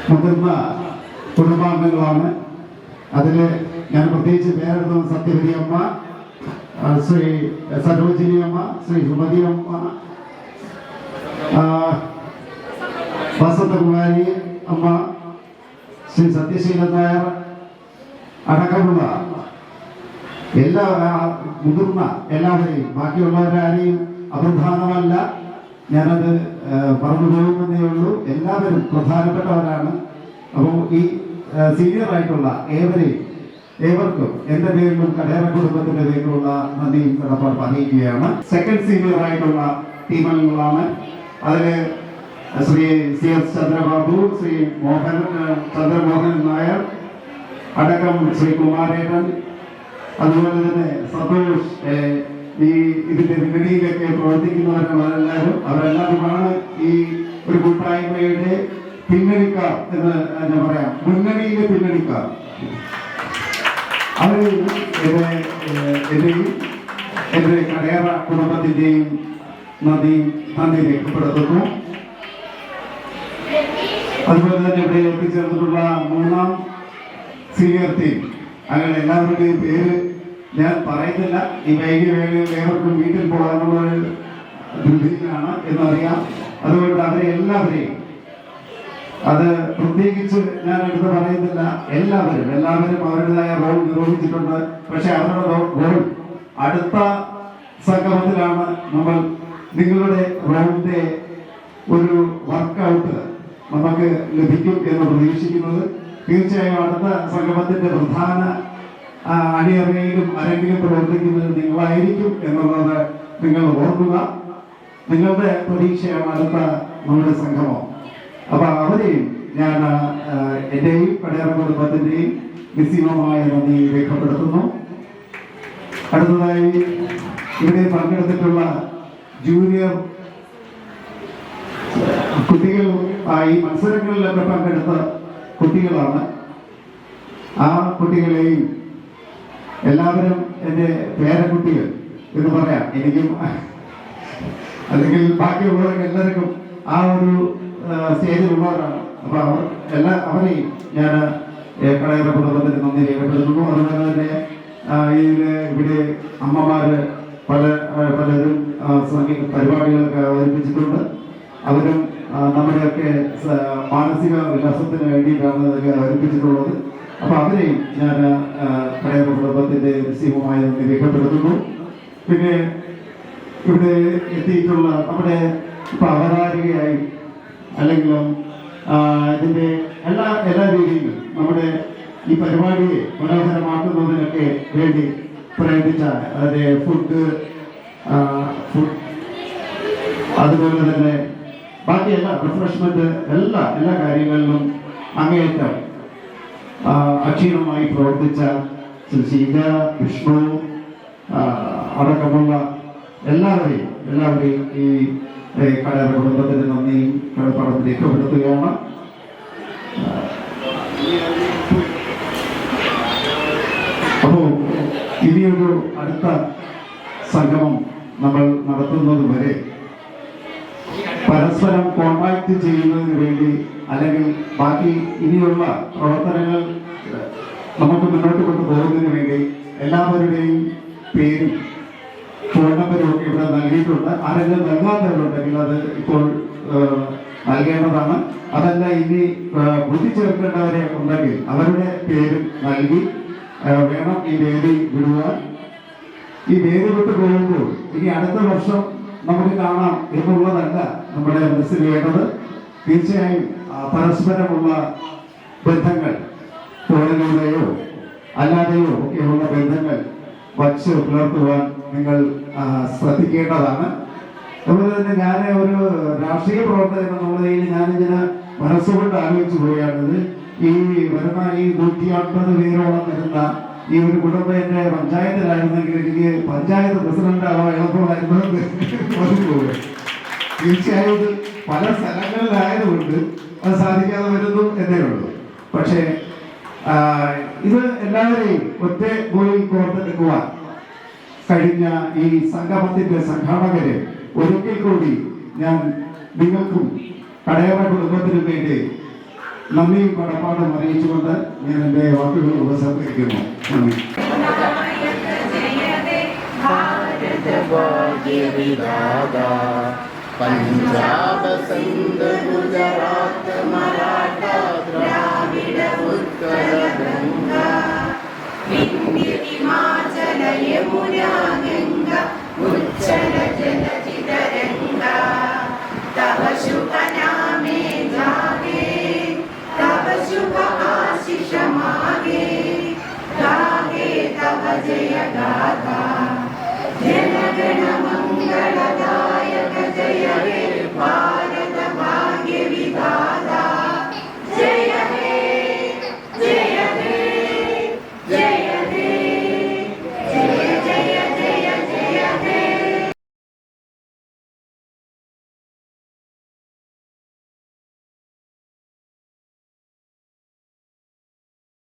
മുതിർന്ന കുടുംബാംഗങ്ങളാണ്. അതിൽ ഞാൻ പ്രത്യേകിച്ച് പേരെടുത്തത് സത്യവതി അമ്മ, ശ്രീ സരോജിനി അമ്മ, ശ്രീ സുമതി അമ്മ, വസന്തകുമാരി അമ്മ, ശ്രീ സത്യശീലൻ നായർ അടക്കമുള്ള എല്ലാ മുതിർന്ന എല്ലാവരെയും, ബാക്കിയുള്ളവരാരെയും അപ്രധാനമല്ല, ഞാനത് പറഞ്ഞു പോകുന്നതേ ഉള്ളൂ. എല്ലാവരും പ്രധാനപ്പെട്ടവരാണ്. അപ്പോൾ ഈ സീനിയറായിട്ടുള്ള ഏവർക്കും എൻ്റെ പേരിലും കടയറ കുടുംബത്തിൻ്റെ പേരിലുള്ള നന്ദിയും കടപ്പാട് അറിയിക്കുകയാണ്. സെക്കൻഡ് സീനിയറായിട്ടുള്ള ടീമംഗങ്ങളാണ്. അതിൽ ശ്രീ CS ചന്ദ്രബാബു, ശ്രീ ചന്ദ്രമോഹൻ നായർ അടക്കം, ശ്രീ കുമാരേട്ടൻ, അതുപോലെ തന്നെ സന്തോഷ്, ഇതിന്റെ പിന്നണിയിലൊക്കെ പ്രവർത്തിക്കുന്നവരെല്ലാവരും അവരെല്ലാവരുമാണ് ഈ ഒരു കൂട്ടായ്മയുടെ പിന്നണിക്കാർ എന്ന് ഞാൻ പറയാം, മുന്നണിയിലെ പിന്നണിക്കാർ. അവർ എൻ്റെ കടയറ കുടുംബത്തിൻ്റെയും നന്ദി രേഖപ്പെടുത്തുന്നു. അതുപോലെ തന്നെ ഇവിടെ എത്തിച്ചേർന്നിട്ടുള്ള മൂന്നാം സീനിയർ ടീം, അങ്ങനെ എല്ലാവരുടെയും പേര് ഞാൻ പറയുന്നില്ല. ഈ വൈകിയ വേളയിൽ ഏവർക്കും വീട്ടിൽ പോകാനുള്ള ധൃതിയിലാണ് എന്നറിയാം. അതുകൊണ്ട് അവരെ എല്ലാവരെയും, അത് പ്രത്യേകിച്ച് ഞാൻ എടുത്ത് പറയുന്നില്ല, എല്ലാവരും അവരുടേതായ റോൾ നിർവഹിച്ചിട്ടുണ്ട്. പക്ഷെ അവരുടെ റോൾ അടുത്ത സംഗമത്തിലാണ് നമ്മൾ നിങ്ങളുടെ റോളിന്റെ ഒരു വർക്കൗട്ട് നമുക്ക് ലഭിക്കും എന്ന് പ്രതീക്ഷിക്കുന്നത്. തീർച്ചയായും അടുത്ത സംഗമത്തിന്റെ പ്രധാന അണിയറയിലും അരങ്ങിലും പ്രവർത്തിക്കുന്നത് നിങ്ങളായിരിക്കും എന്നുള്ളത് നിങ്ങൾ ഓർക്കുക. നിങ്ങളുടെ പ്രതീക്ഷയാണ് അടുത്ത നമ്മുടെ സംഗമം. അപ്പൊ അവരെയും ഞാൻ എന്റെയും കടയറ കുടുംബത്തിന്റെയും നിസ്സീമമായ നന്ദി രേഖപ്പെടുത്തുന്നു. അടുത്തതായി ഇവിടെ പങ്കെടുത്തിട്ടുള്ള ജൂനിയർ കുട്ടികൾ, ഈ മത്സരങ്ങളിലൊക്കെ പങ്കെടുത്ത കുട്ടികളാണ്. ആ കുട്ടികളെയും എല്ലാവരും എൻ്റെ പേരക്കുട്ടികൾ എന്ന് പറയാം. എനിക്കും അല്ലെങ്കിൽ ബാക്കിയുള്ളവർക്ക് എല്ലാവർക്കും ആ ഒരു സ്റ്റേജിലുള്ളവരാണ്. അപ്പൊ അവരെയും ഞാൻ കടയറ കുടുംബത്തിന് നന്ദി രേഖപ്പെടുത്തുന്നു. അതുപോലെ തന്നെ ഇവിടെ അമ്മമാര് പലരും സാംഘിക പരിപാടികളൊക്കെ അവതരിപ്പിച്ചിട്ടുണ്ട്. അവരും നമ്മുടെയൊക്കെ മാനസിക വിലാസത്തിന് വേണ്ടിയിട്ടാണ് ഇതൊക്കെ അവതരിപ്പിച്ചിട്ടുള്ളത്. അപ്പൊ അവരെയും ഞാൻ കടയറ കുടുംബത്തിന്റെ നിശ്ചയവുമായി രേഖപ്പെടുത്തുന്നു. പിന്നെ ഇവിടെ എത്തിയിട്ടുള്ള നമ്മുടെ ഇപ്പൊ അവതാരികയായി അല്ലെങ്കിലും ഇതിന്റെ എല്ലാ രീതിയിലും നമ്മുടെ ഈ പരിപാടിയെ മനോഹരമാക്കുന്നതിനൊക്കെ വേണ്ടി പ്രയത്നിച്ച അതിന്റെ ഫുഡ് അതുപോലെ തന്നെ ബാക്കി എല്ലാ റിഫ്രഷ്മെന്റ് എല്ലാ കാര്യങ്ങളിലും അങ്ങേയറ്റം അക്ഷീണമായി പ്രവർത്തിച്ച ശീല, വിഷ്ണു അടക്കമുള്ള എല്ലാവരെയും ഈ കടയറ കുടുംബത്തിന് നന്ദിയും കടപ്പാടും രേഖപ്പെടുത്തുകയാണ്. അപ്പോൾ ഇനിയൊരു അടുത്ത സംഗമം നമ്മൾ നടത്തുന്നത് വരെ പരസ്പരം കോൺടാക്ട് ചെയ്യുന്നതിന് വേണ്ടി അല്ലെങ്കിൽ ബാക്കി ഇനിയുള്ള പ്രവർത്തനങ്ങൾ നമുക്ക് മുന്നോട്ട് കൊണ്ടുപോകുന്നതിന് വേണ്ടി എല്ലാവരുടെയും പേരും ഫോൺ നമ്പരും ഒക്കെ ഇവിടെ നൽകിയിട്ടുണ്ട്. ആരെങ്കിലും നൽകാത്തവരുണ്ടെങ്കിൽ അത് ഇപ്പോൾ നൽകേണ്ടതാണ്. അതല്ല ഇനി കൂട്ടിച്ചേർക്കേണ്ടവരെ ഉണ്ടെങ്കിൽ അവരുടെ പേരും നൽകി വേണം ഈ വേദി വിടുവാൻ. ഈ വേദി വിട്ടു പോകുമ്പോൾ ഇനി അടുത്ത വർഷം നമുക്ക് കാണാം എന്നുള്ളതല്ല നമ്മുടെ മനസ്സിൽ വേണ്ടത്. തീർച്ചയായും പരസ്പരമുള്ള ബന്ധങ്ങൾ ഫോണിലൂടെയോ അല്ലാതെയോ ഒക്കെയുള്ള ബന്ധങ്ങൾ വച്ച് പുലർത്തുവാൻ നിങ്ങൾ ശ്രദ്ധിക്കേണ്ടതാണ്. അതുപോലെ തന്നെ ഞാൻ ഒരു രാഷ്ട്രീയ പ്രവർത്തകൻ എന്നുള്ള നിലയിൽ ഞാനിങ്ങനെ മനസ്സുകൊണ്ട് ആലോചിച്ചു പോവുകയാണിത്. ഈ വരുന്ന ഈ 150 പേരോളം വരുന്ന ഈ ഒരു കുടുംബം എന്റെ പഞ്ചായത്തിലായിരുന്നെങ്കിൽ എനിക്ക് പഞ്ചായത്ത് പ്രസിഡന്റ് എളുപ്പമായിരുന്നു പോകുക. തീർച്ചയായും ഇത് പല സ്ഥലങ്ങളിലായതുകൊണ്ട് അത് സാധിക്കാതെ വരുന്നു എന്നേ ഉള്ളൂ. പക്ഷേ ഇത് എല്ലാവരെയും ഒറ്റ പോയി കോർത്തെടുക്കുവാൻ കഴിഞ്ഞ ഈ സംഗമത്തിന്റെ സംഘാടകരെ ഒരിക്കൽ കൂടി ഞാൻ നിങ്ങൾക്കും കടയറ കുടുംബത്തിനും വേണ്ടി നന്ദിയും കടപ്പാടും അറിയിച്ചുകൊണ്ട് ഞാൻ എൻ്റെ വാക്കുകൾ ഉപസംഹരിക്കുന്നു. നന്ദി. പഞ്ചാബ്, സിന്ധ്, ഗുജറാത്ത്, മറാഠ, ദ്രാവിഡ, ഉത്കല, ഗംഗ, വിന്ധ്യ, ഹിമാചല, യമുന, ഗംഗ, ഉജ്ജല, ജലധിതരംഗ, തവ ശുഭ നാമേ ജാഗേ, തവ ശുഭ ആശിഷ മാഗേ, ഗാഹേ തവ ജയ ഗാഥ, ജനഗണ മംഗളദാ